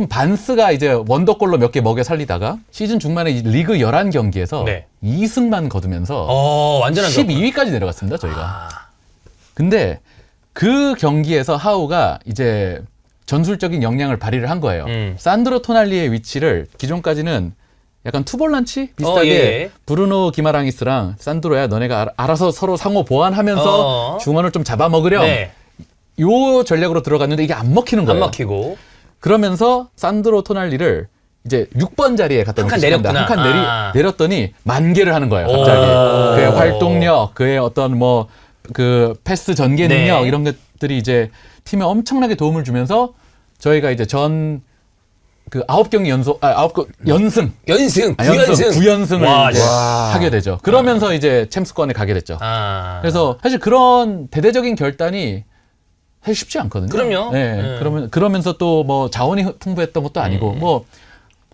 반스가 이제 원더골로 몇 개 먹여 살리다가 시즌 중반에 리그 11경기에서 2승만 거두면서 완전한 12위까지 내려갔습니다, 저희가. 근데 그 경기에서 하우가 이제 전술적인 역량을 발휘를 한 거예요. 산드로 토날리의 위치를 기존까지는 약간 투볼란치 비슷하게 브루노 기마랑이스랑 산드로야 너네가 알아서 서로 상호 보완하면서 중원을 좀 잡아먹으렴. 요 전략으로 들어갔는데 이게 안 먹히는 거예요. 안 먹히고. 그러면서 산드로 토날리를 이제 6번 자리에 갖다 놓고 내렸구나. 한 칸 내렸더니 만개를 하는 거예요. 갑자기 그의 활동력, 그의 어떤 뭐 그 패스 전개 능력 이런 것들이 이제 팀에 엄청나게 도움을 주면서 저희가 이제 전 그 9경기 연승 9연승을 이제 하게 되죠. 그러면서 이제 챔스권에 가게 됐죠. 그래서 사실 그런 대대적인 결단이 사실 쉽지 않거든요. 그럼요. 네. 그러면서 또 뭐 자원이 풍부했던 것도 아니고 뭐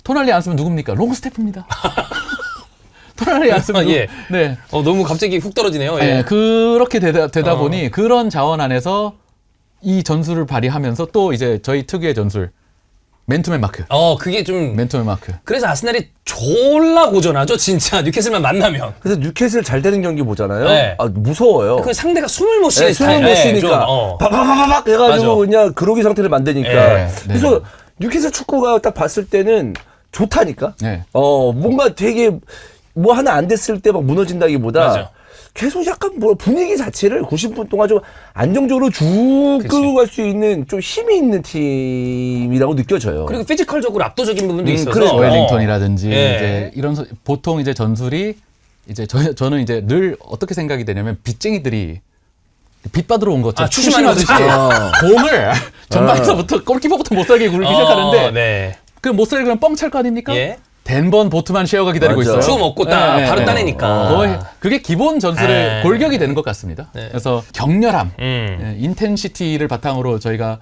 토날리 안 쓰면 누굽니까? 롱스태프입니다. 토날리 안 쓰면 네. 너무 갑자기 훅 떨어지네요. 네. 그렇게 되다 보니 그런 자원 안에서 이 전술을 발휘하면서 또 이제 저희 특유의 전술 맨투맨 마크. 그게 좀 맨투맨 마크. 그래서 아스날이 졸라 고전하죠, 진짜 뉴캐슬만 만나면. 그래서 뉴캐슬 잘 되는 경기 보잖아요. 무서워요. 그 상대가 숨을 못 쉬는 숨을 못 쉬니까 바바바박 해가지고 그냥 그러기 상태를 만드니까. 그래서 뉴캐슬 축구가 딱 봤을 때는 좋다니까. 뭔가 되게 뭐 하나 안 됐을 때 막 무너진다기보다. 계속 약간 뭐 분위기 자체를 90분 동안 좀 안정적으로 쭉 끌고 갈 수 있는 좀 힘이 있는 팀이라고 느껴져요. 그리고 피지컬적으로 압도적인 부분도 있어서. 그래서 웰링턴이라든지 이제 이런 보통 이제 전술이 이제 저는 이제 늘 어떻게 생각이 되냐면 빚쟁이들이 빚 받으러 온 것처럼 추심하듯이 공을 전방에서부터 골키퍼부터 못 살게 굴기 시작하는데 그 못 살게 그러면 뻥 찰 거 아닙니까? 댄번 보트만 쉐어가 기다리고 있어요. 주워 먹고 바로 따내니까. 거의 그게 기본 전술의 골격이 되는 것 같습니다. 그래서 격렬함, 인텐시티를 바탕으로 저희가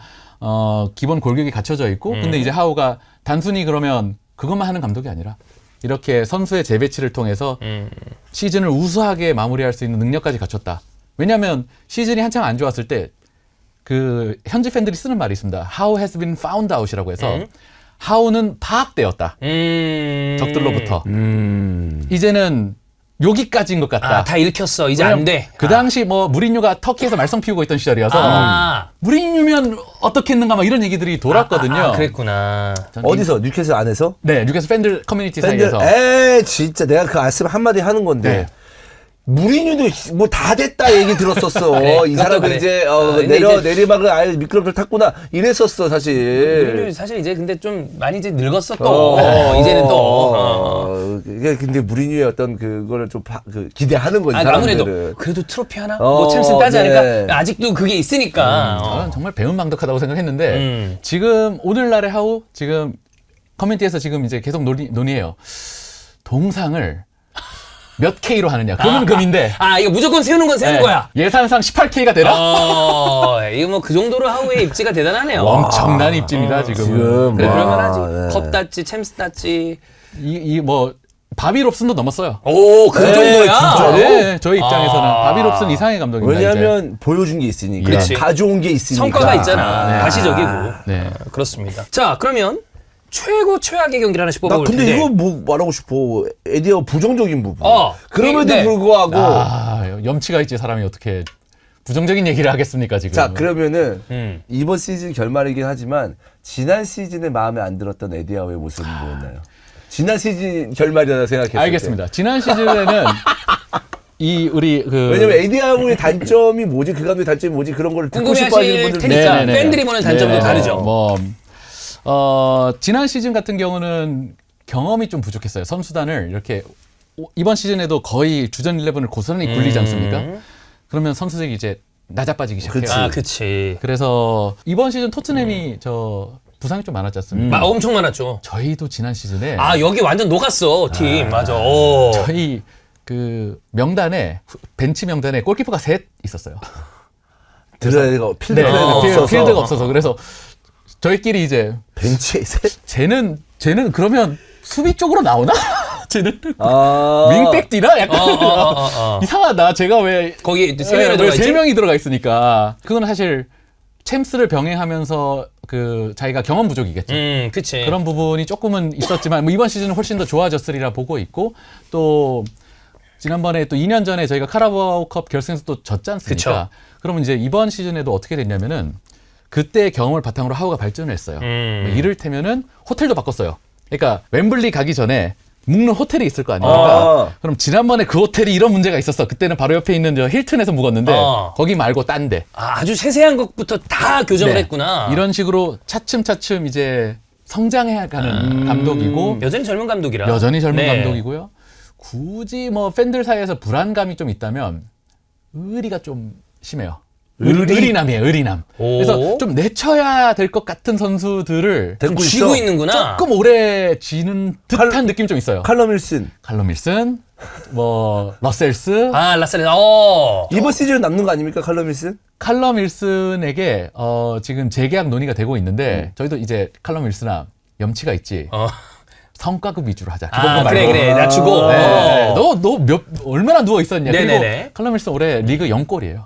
기본 골격이 갖춰져 있고, 근데 이제 하우가 단순히 그러면 그것만 하는 감독이 아니라 이렇게 선수의 재배치를 통해서 시즌을 우수하게 마무리할 수 있는 능력까지 갖췄다. 왜냐하면 시즌이 한창 안 좋았을 때 그 현지 팬들이 쓰는 말이 있습니다. How has been found out이라고 해서 하우는 파악되었다. 적들로부터. 이제는 여기까지인 것 같다. 다 읽혔어. 이제 안 돼. 그 당시 뭐 무리뉴가 터키에서 말썽 피우고 있던 시절이어서 무리뉴면 어떻겠는가 막 이런 얘기들이 돌았거든요. 그랬구나. 어디서? 뉴캐슬 안에서? 네, 뉴캐슬 팬들 커뮤니티 팬들, 사이에서. 진짜 내가 그 말씀 한마디 하는 건데. 네. 무리뉴도 뭐 다 됐다 얘기 들었었어. 그래, 이 그것도 사람은 그래. 이제 근데 이제 내리막을 아예 미끄럼틀 탔구나 이랬었어 사실. 무리뉴 사실 이제 근데 좀 많이 이제 늙었어 또. 이제는 또. 이게 근데 무리뉴의 어떤 그거를 좀 기대하는 거지. 아무래도 사람들은. 그래도 트로피 하나? 뭐 챔스 따지 네. 않을까? 아직도 그게 있으니까. 저는 정말 배은망덕하다고 생각했는데 지금 오늘날의 하우 지금 커뮤니티에서 지금 이제 계속 논의해요. 동상을 몇 K로 하느냐. 금은 금인데. 이거 무조건 세우는 건 세우는 네. 거야. 예산상 18K가 되라? 이거 뭐 그 정도로 하우의 입지가 대단하네요. 엄청난 입지입니다, 지금. 지금 그래, 와, 그럴만 하지. 네. 컵 땄지, 챔스 땄지. 뭐 바비롭슨도 넘었어요. 오, 그 네, 정도야? 진짜로? 네, 저희 입장에서는 바비롭슨 이상의 감독입니다. 왜냐하면 보여준 게 있으니까. 그렇지. 가져온 게 있으니까. 성과가 있잖아. 네. 가시적이고. 네. 그렇습니다. 자, 그러면 최고 최악의 경기를 하나씩 나 뽑아볼 근데 텐데. 이거 뭐 말하고 싶어. 에디어 부정적인 부분. 그럼에도 네. 불구하고. 염치가 있지 사람이 어떻게 부정적인 얘기를 하겠습니까 지금. 자, 그러면은 이번 시즌 결말이긴 하지만 지난 시즌에 마음에 안 들었던 에디아우의 모습은 뭐였나요? 지난 시즌 결말이라고 생각했을 알겠습니다. 지난 시즌에는 우리 왜냐면 에디아우의 단점이 뭐지? 그 감독의 단점이 뭐지? 그런 걸 듣고 싶어 하시는 궁금해하실 분들 테니까 네네네. 팬들이 보는 단점도 네. 다르죠. 지난 시즌 같은 경우는 경험이 좀 부족했어요. 선수단을 이렇게 이번 시즌에도 거의 주전 11을 고스란히 굴리지 않습니까? 그러면 선수들이 이제 낮아빠지기 시작해요. 그치. 그래서 이번 시즌 토트넘이 부상이 좀 많았지 않습니까? 엄청 많았죠. 저희도 지난 시즌에 여기 완전 녹았어, 팀. 맞아. 저희 그 명단에 벤치 명단에 골키퍼가 셋 있었어요. 들어야 필드가 네, 없어서. 필드가 없어서 그래서 저희끼리 이제 벤치에 셋? 쟤는 그러면 수비 쪽으로 나오나? 쟤는 아. 윙백 뛰나? 약간 이상하다. 제가 왜 거기 세 명이 들어가 있지? 세 명이 들어가 있으니까 그건 사실 챔스를 병행하면서 그 자기가 경험 부족이겠죠. 그치. 그런 부분이 조금은 있었지만 뭐 이번 시즌은 훨씬 더 좋아졌으리라 보고 있고 또 지난번에 또 2년 전에 저희가 카라바오컵 결승에서 또 졌지 않습니까? 그쵸. 그러면 이제 이번 시즌에도 어떻게 됐냐면은 그때 경험을 바탕으로 하우가 발전을 했어요. 뭐 이를테면은 호텔도 바꿨어요. 그러니까 웸블리 가기 전에 묵는 호텔이 있을 거 아닙니까? 그럼 지난번에 그 호텔이 이런 문제가 있었어. 그때는 바로 옆에 있는 저 힐튼에서 묵었는데 거기 말고 딴 데. 아주 세세한 것부터 다 교정을 네. 했구나. 이런 식으로 차츰차츰 이제 성장해가는 감독이고 여전히 젊은 감독이라. 여전히 젊은 네. 감독이고요. 굳이 뭐 팬들 사이에서 불안감이 좀 있다면 의리가 좀 심해요. 의리남이에요, 의리남. 오. 그래서 좀 내쳐야 될 것 같은 선수들을 데리고 쥐고 있어. 있는구나. 조금 오래 쥐는 듯한 느낌이 좀 있어요. 칼럼 윌슨. 칼럼 윌슨, 뭐 러셀스, 라셀레. 이번 시즌 남는 거 아닙니까? 칼럼 윌슨? 칼럼 윌슨에게 지금 재계약 논의가 되고 있는데 저희도 이제 칼럼 윌슨아 염치가 있지. 성과급 위주로 하자. 기본급 말고. 그래. 낮추고. 네. 너 얼마나 누워 있었냐. 네네네. 그리고 칼럼 윌슨 올해 리그 0골이에요.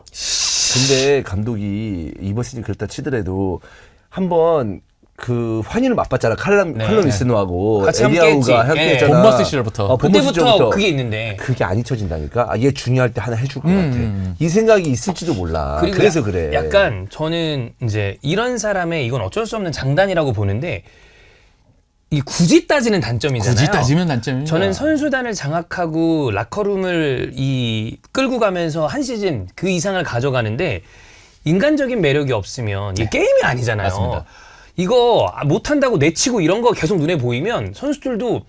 근데 감독이 이번 시즌 그렇다 치더라도 한번 그 환희를 맛봤잖아. 칼럼 윌슨하고 같이 함께 했지. 에디아우가 함께 예. 했잖아. 본머스 시절부터. 그때부터 그게 있는데. 그게 안 잊혀진다니까. 얘 중요할 때 하나 해줄 것 같아. 이 생각이 있을지도 몰라. 그리고 그래서 그래. 약간 저는 이제 이런 사람의 이건 어쩔 수 없는 장단이라고 보는데 이 굳이 따지는 단점이잖아요. 굳이 따지면 단점입니다. 저는 선수단을 장악하고 라커룸을 끌고 가면서 한 시즌 그 이상을 가져가는데 인간적인 매력이 없으면 이게 게임이 아니잖아요. 맞습니다. 이거 못한다고 내치고 이런 거 계속 눈에 보이면 선수들도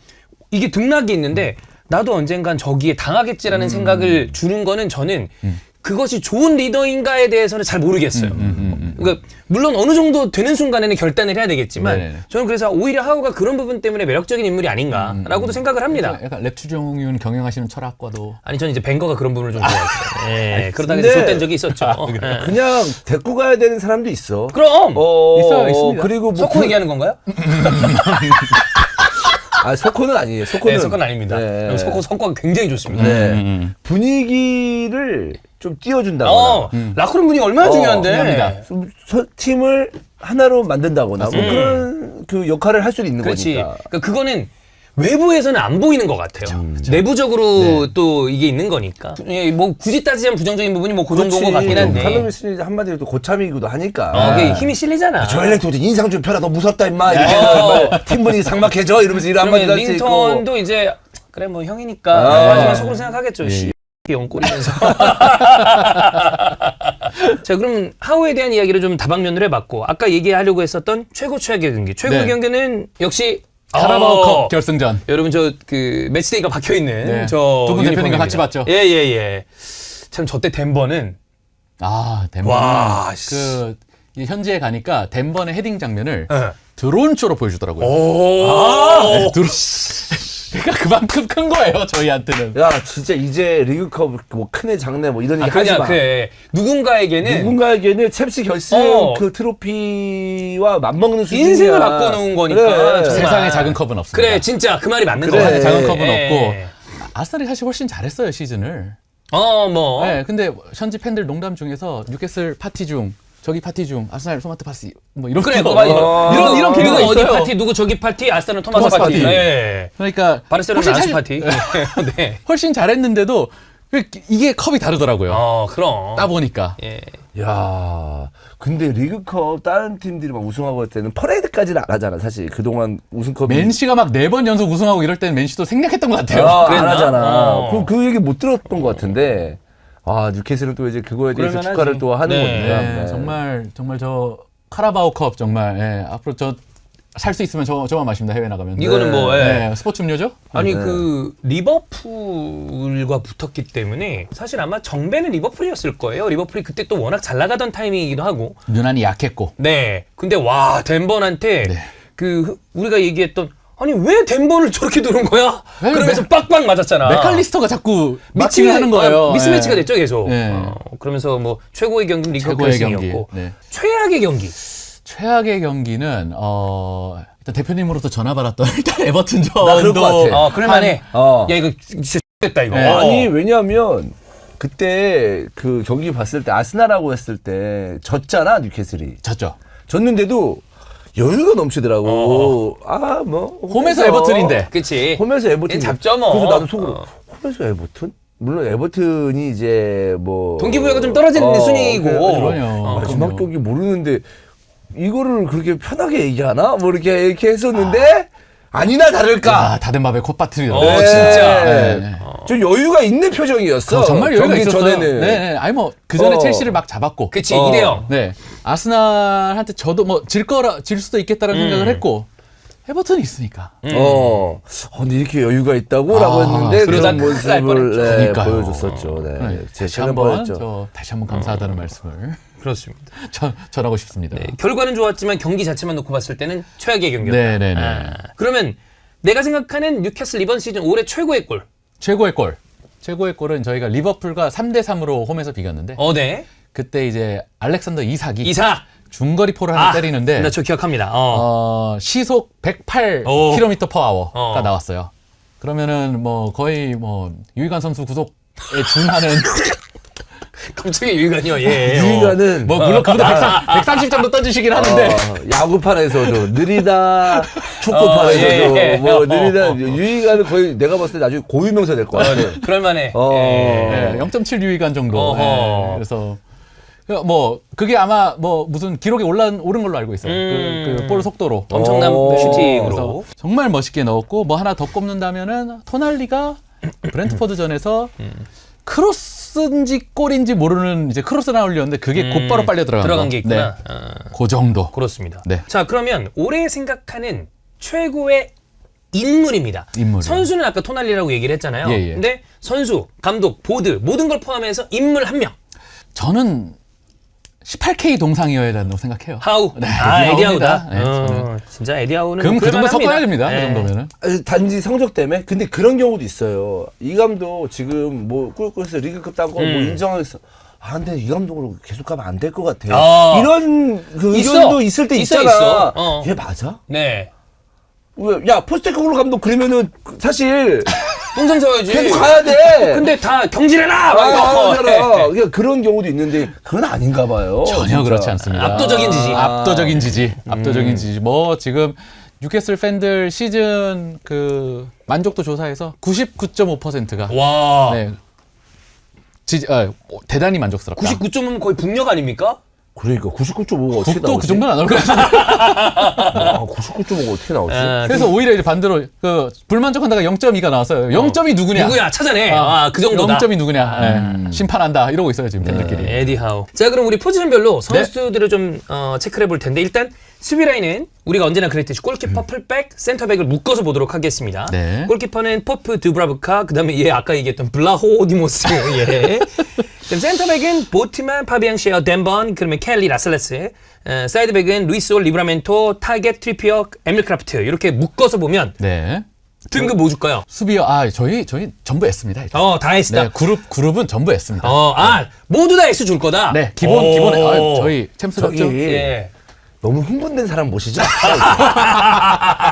이게 등락이 있는데 나도 언젠간 저기에 당하겠지라는 생각을 주는 거는 저는 그것이 좋은 리더인가에 대해서는 잘 모르겠어요. 그러니까 물론 어느 정도 되는 순간에는 결단을 해야 되겠지만 네네네. 저는 그래서 오히려 하우가 그런 부분 때문에 매력적인 인물이 아닌가라고도 생각을 합니다. 약간 랩투종윤 경영하시는 철학과도 아니 저는 이제 뱅거가 그런 부분을 좀 좋아했어요. 예, 그러다가 근데- 이제 좆된 적이 있었죠. 예. 그냥 데리고 가야 되는 사람도 있어. 그럼 있어요, 있습니다. 그리고 뭐 석호 얘기하는 건가요? 석호는 아니에요. 석호는 네, 석호는 아닙니다. 네. 석호 성과가 굉장히 좋습니다. 네. 분위기를 좀 띄워준다거나 라커룸 분위기 얼마나 중요한데. 중요합니다. 좀 팀을 하나로 만든다거나 뭐 그런 그 역할을 할 수도 있는 그렇지. 거니까. 그러니까 그거는 외부에서는 안 보이는 것 같아요. 내부적으로 또 이게 있는 거니까. 예, 뭐 굳이 따지자면 부정적인 부분이 뭐 그 정도인 것 같긴 한데. 칼럼 윌슨이 한마디로 또 고참이기도 하니까. 그게 힘이 실리잖아. 조엘 랭턴도 인상 좀 펴라 너 무섭다 임마 이렇게 팀 분위기 삭막해져 이러면서 이런 한마디 그러면 할수 있고. 링턴도 이제 그래 뭐 형이니까 하지만 속으로 생각하겠죠. 영골이면서. 자, 그럼 하우에 대한 이야기를 좀 다방면으로 해봤고 아까 얘기하려고 했었던 최고의 경기. 최고의 네. 경기는 역시 카라바오컵 결승전. 여러분 저 그 매치데이가 박혀 있는 네. 저 두분 대표님과 유니폼입니다. 같이 봤죠? 예. 참 저 때 덴버는 덴버는 와, 이 현지에 가니까 덴버의 헤딩 장면을 예. 드론쇼로 보여주더라고요. 오. 드론. 그러니까 그만큼 큰 거예요 저희한테는. 야 진짜 이제 리그컵 뭐 큰애 장래 뭐 이런 얘기 하지 그냥 마. 그래. 누군가에게는 누군가에게는 챔스 결승 그 트로피와 맞먹는 수준이야. 인생을 바꿔놓은 거니까. 그래. 정말. 세상에 작은 컵은 없습니다. 그래 진짜 그 말이 맞는 그래. 거 같아. 작은 컵은 예. 없고 아스날이 사실 훨씬 잘했어요 시즌을. 뭐. 네, 근데 현지 팬들 농담 중에서 뉴캐슬 파티 중 저기 파티 중 아스날 토마토 파티 뭐 이런 그래, 거. 이런 개그가 누구 어디 있어요. 파티, 누구 저기 파티, 아스날은 토마스 토마스 파티. 파티. 예. 그러니까 바르셀로나 훨씬 안스 파티. 네. 훨씬 잘했는데도 이게 컵이 다르더라고요. 그럼. 따 보니까. 예. 야, 근데 리그컵 다른 팀들이 막 우승하고 할 때는 퍼레이드까지는 안 하잖아. 사실 그동안 우승컵이 맨시가 막 4번 연속 우승하고 이럴 때는 맨시도 생략했던 것 같아요. 안 그랬나? 하잖아. 그 얘기 못 들었던 것 같은데. 뉴캐슬은 또 이제 그거에 대해서 그럴만하지. 축하를 또 하는 네. 거니까. 네, 정말 저 카라바오컵 정말 앞으로 저 살 수 있으면 저만 마십니다 해외 나가면. 이거는 뭐, 예. 네, 스포츠 음료죠? 아니, 네. 그, 리버풀과 붙었기 때문에 사실 아마 정배는 리버풀이었을 거예요. 리버풀이 그때 또 워낙 잘 나가던 타이밍이기도 하고. 유난히 약했고. 네. 근데 와, 덴버한테 네. 우리가 얘기했던 아니, 왜 덴버를 저렇게 두는 거야? 왜, 그러면서 빡빡 맞았잖아. 맥칼리스터가 자꾸 미칭하는 거예요. 미스매치가 네. 됐죠, 계속. 네. 그러면서 뭐 최고의 경기는 리그 최고의 경기. 결승이었고 네. 최악의 경기. 최악의 경기는 일단 대표님으로부터 전화 받았던 일단 에버튼전도 나 그럴 것 같아. 그럴만해. 어. 야, 이거 진짜 됐다 이거. 네. 아니, 왜냐하면 그때 그 경기 봤을 때 아스날하고 했을 때 졌잖아, 뉴캐슬이. 졌죠. 졌는데도 여유가 넘치더라고. 홈에서 에버튼인데. 그치. 홈에서 에버튼. 잡죠, 뭐. 그래서 나도 속으로 홈에서 에버튼? 물론 에버튼이 이제 뭐 동기부여가 좀 떨어지는 순위이고. 그럼요. 마지막 그럼요. 경기 모르는데 이거를 그렇게 편하게 얘기하나? 뭐 이렇게 했었는데 아니나 다를까. 다덴마베 콧바트리더라고요. 진짜. 네. 좀 여유가 있는 표정이었어. 정말 여유가 경기 있었어요. 전에는. 네. 아니 뭐 그 전에 어. 첼시를 막 잡았고. 그치, 2대0. 네. 아스날한테 저도 뭐 질 수도 있겠다라는 생각을 했고 에버튼이 있으니까. 근데 이렇게 여유가 있다고라고 했는데 그러다 그런 큰일 날 모습을 뻔했죠. 보여줬었죠. 네. 네. 제 다시 시간을 한번 보였죠. 다시 한번 감사하다는 말씀을 그렇습니다. 전하고 싶습니다. 네, 결과는 좋았지만 경기 자체만 놓고 봤을 때는 최악의 경기였다. 네네네. 그러면 내가 생각하는 뉴캐슬 이번 시즌 올해 최고의 골. 최고의 골은 저희가 리버풀과 3대3으로 홈에서 비겼는데 네. 그때 이제 알렉산더 이삭이 이사. 중거리 포를 하나 때리는데 나 저 기억합니다. 시속 108km/h가 나왔어요. 그러면은 뭐 거의 뭐 유희관 선수 구속에 준하는 갑자기 유희관이요. 예. 유희관은 뭐 물론 그보다 130 정도 던지시긴 하는데 야구판에서도 느리다, 축구판에서도 뭐 느리다. 유희관은 거의 내가 봤을 때 나중에 고유명사 될 것 같아. 그럴만해. 네, 0.7 유희관 정도. 어허. 그래서 뭐 그게 아마 뭐 무슨 기록에 오른 걸로 알고 있어요. 그 볼 속도로 엄청난 그래서 슈팅으로. 정말 멋있게 넣었고 뭐 하나 더 꼽는다면은 토날리가 브렌트포드전에서 크로스인지 골인지 모르는 이제 크로스를 올렸는데 그게 곧바로 빨려 들어간 게 있구나. 네. 그 정도. 그렇습니다. 네. 자, 그러면 올해 생각하는 최고의 인물입니다. 인물이요. 선수는 아까 토날리라고 얘기를 했잖아요. 예, 예. 근데 선수, 감독, 보드 모든 걸 포함해서 인물 한 명. 저는 18K 동상이어야 된다고 생각해요. 하우. 네, 에디하우다. 네, 저는. 진짜 에디하우는 그럼 그 정도 그럴만합니다. 섞어야 됩니다. 네. 그 정도면은. 단지 성적 때문에? 근데 그런 경우도 있어요. 이 감독 지금 뭐 꿀꿀해서 리그컵 딴 거 뭐 인정했어. 근데 이 감독으로 계속 가면 안 될 것 같아. 이런 그 있어. 의견도 있을 때 있어, 있잖아. 있어. 얘 맞아? 네. 야, 포스테코글로 감독 그러면은 사실 똥손 세워야지. 계속 가야 돼. 근데 다 경질해라! 막 이거. 네. 그러니까 그런 경우도 있는데 그건 아닌가 봐요. 전혀 진짜. 그렇지 않습니다. 압도적인 지지. 압도적인 지지. 뭐 지금 뉴캐슬 팬들 시즌 그 만족도 조사에서 99.5%가 와. 네. 대단히 만족스럽다. 99점은 거의 북녘 아닙니까? 그러니까 99.5가 어떻게 북도 나오지? 그 정도는 안 나올 것 같은데. 99.5가 어떻게 나오지? 그래서 오히려 이제 반대로 그 불만족한다가 0.2가 나왔어요. 0점이 누구냐? 누구야? 찾아내. 아, 그 정도다. 0점이 누구냐? 네. 심판한다 이러고 있어요 지금 팬들끼리. 에디 하우. 자, 그럼 우리 포지션별로 선수들을 좀 체크를 해볼 텐데 일단 수비 라인은 우리가 언제나 그랬듯이 골키퍼, 풀백, 센터백을 묶어서 보도록 하겠습니다. 네. 골키퍼는 포프 두브라브카, 그다음에 얘 아까 얘기했던 블라호디모스. 예. 그럼 센터백은 보트만, 파비앙 셰어, 덴번, 그러면 켈리, 라슬레스. 사이드백은 루이스올, 리브라멘토, 타겟, 트리피어, 에밀크라프트 이렇게 묶어서 보면 네. 등급 뭐 줄까요? 수비요. 저희 전부 S입니다. 일단. 다 했다. 네, 그룹은 전부 S입니다. 모두 다 S 줄 거다. 네, 기본 저희 챔스럽죠. 저기 예. 너무 흥분된 사람 모시죠?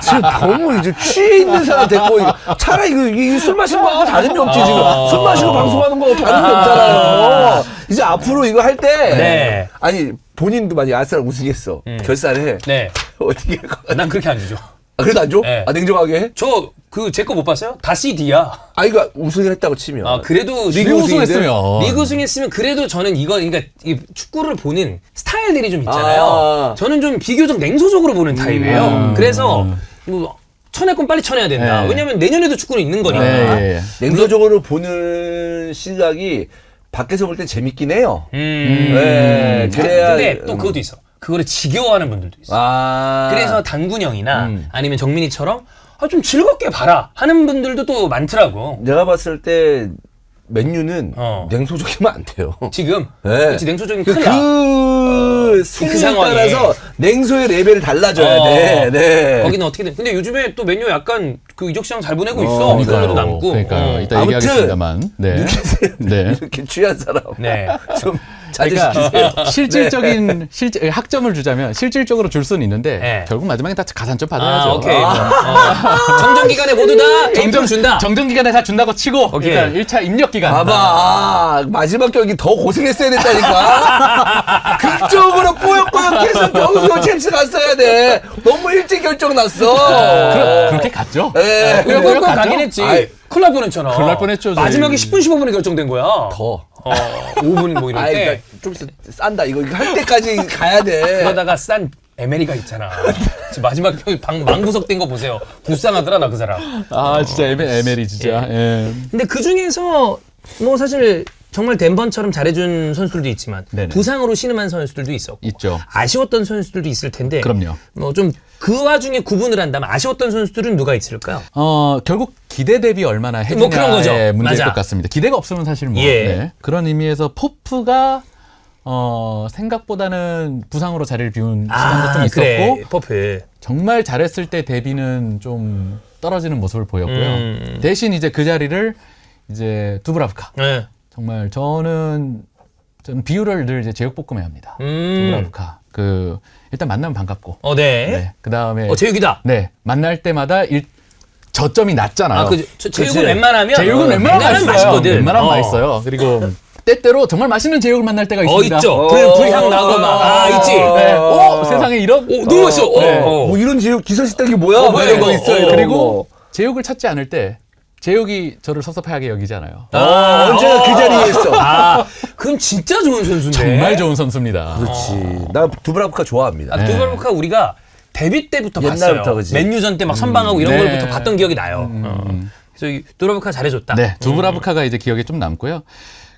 지금 너무 이제 취해 있는 사람 데리고 차라리 술 마신 거하고 다른 게 없지 지금 술 마시고 방송하는 거하고 다른 게 없잖아요. 이제 앞으로 이거 할 때 네. 아니 본인도 만약 아스날 우승했어 결산해 네. 어떻게 할 거야? 난 그렇게 안 주죠. 그래도 안 줘? 네. 냉정하게 해? 제 거 못 봤어요? 다 CD야. 이거 우승을 했다고 치면 그래도 리그 우승했으면. 리그 우승했으면 그래도 저는 그러니까 이 축구를 보는 스타일들이 좀 있잖아요. 저는 좀 비교적 냉소적으로 보는 타입이에요. 그래서 뭐 쳐낼 건 빨리 쳐내야 된다. 네. 왜냐면 내년에도 축구는 있는 거니까. 네. 냉소적으로 보는 시각이 밖에서 볼 땐 재밌긴 해요. 네. 그래야 근데 또 그것도 있어. 그거를 지겨워하는 분들도 있어. 그래서 당군형이나 아니면 정민이처럼 좀 즐겁게 봐라 하는 분들도 또 많더라고. 내가 봤을 때 맨유는 냉소적이면 안 돼요. 지금 네. 그렇지, 냉소적인 큰일이야. 그 승리에 상황에. 따라서 냉소의 레벨이 달라져야 돼. 네. 거기는 어떻게 돼? 근데 요즘에 또 맨유 약간 그 이적 시장 잘 보내고 있어. 미끌려도 남고. 그러니까 이따 아무튼 얘기하겠습니다만. 네. 네. 이렇게 취한 사람 네. 좀 자제시키세요. 그러니까 실질적인 학점을 주자면 실질적으로 줄 수는 있는데 네. 결국 마지막에 다 가산점 받아야죠. 오케이. 정정 기간에 모두 다 A점 준다. 정정 기간에 다 준다고 치고 오케이. 일단 1차 입력 기간. 봐봐. 마지막 경기 더 고생했어야 됐다니까. 극적으로 뽀역뽀역해서 겨우 챔스 갔어야 돼. 너무 일찍 결정 났어. 그렇게 갔죠? 네. 그래, 꼭 가긴 했지. 큰일 날 뻔했잖아. 큰일 날 뻔했죠, 저희. 마지막에 10분, 15분에 결정된 거야. 더. 5분 뭐 이럴 때. 그러니까 좀 싼다. 이거 할 때까지 가야 돼. 그러다가 싼 에메리가 있잖아. 지금 마지막 망구석된 거 보세요. 불쌍하더라, 나 그 사람. 진짜 에멜이 진짜. 예. 근데 그 중에서 뭐 사실 정말 덴번처럼 잘해준 선수들도 있지만 네네. 부상으로 신음한 선수들도 있었고 있죠. 아쉬웠던 선수들도 있을 텐데 그럼요. 뭐 좀 그 와중에 구분을 한다면 아쉬웠던 선수들은 누가 있을까요? 결국 기대 대비 얼마나 해주냐의 그런 거죠. 문제일 맞아. 것 같습니다. 기대가 없으면 사실 뭐 예. 네. 그런 의미에서 포프가 생각보다는 부상으로 자리를 비운 시간도 좀 있었고 그래, 퍼프. 정말 잘했을 때 대비는 좀 떨어지는 모습을 보였고요. 대신 이제 그 자리를 이제 두브라브카. 네. 정말 저는 비유를 늘 이제 제육볶음에 합니다. 두브라브카. 일단 만나면 반갑고. 네. 네. 그 다음에 제육이다. 네 만날 때마다 저점이 낮잖아요. 제육은 웬만하면 웬만하면 맛있어요. 맛있거든. 웬만하면 맛있어요. 그리고 때때로 정말 맛있는 제육을 만날 때가 있습니다. 있죠. 불향 나고 막. 있지. 네. 세상에 이런. 너무 맛있어. 뭐 이런 제육 기사식당이 뭐야? 뭐야, 이런 거 이거. 있어요. 이런 그리고 거. 제육을 찾지 않을 때 제육이 저를 섭섭해하게 여기잖아요. 언제나 그 자리에 있어. 그럼 진짜 좋은 선수인데. 정말 좋은 선수입니다. 그렇지. 나 두브라브카 좋아합니다. 두브라브카 우리가 데뷔 때부터 옛날부터 봤어요. 그치? 맨유전 때 막 선방하고 이런 네. 걸부터 봤던 기억이 나요. 그래서 두브라브카 잘해줬다. 네, 두브라브카가 이제 기억에 좀 남고요.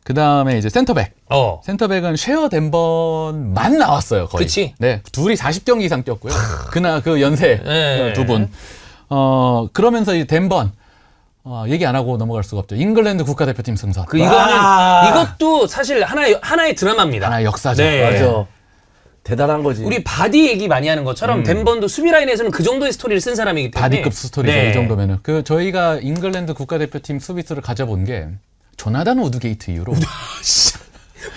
그 다음에 이제 센터백. 센터백은 쉐어 덴번만 나왔어요, 거의. 그치. 네, 둘이 40경기 이상 뛰었고요. 그 연세 네. 두 분. 그러면서 이 덴번. 얘기 안 하고 넘어갈 수가 없죠. 잉글랜드 국가대표팀 승선. 이것도 사실 하나의 드라마입니다. 하나의 역사죠. 네. 맞아. 대단한 거지. 우리 바디 얘기 많이 하는 것처럼 덴번도 수비 라인에서는 그 정도의 스토리를 쓴 사람이기 때문에 바디급 스토리죠. 네. 이 정도면은. 저희가 잉글랜드 국가대표팀 수비수를 가져본 게 조나단 우드게이트 이후로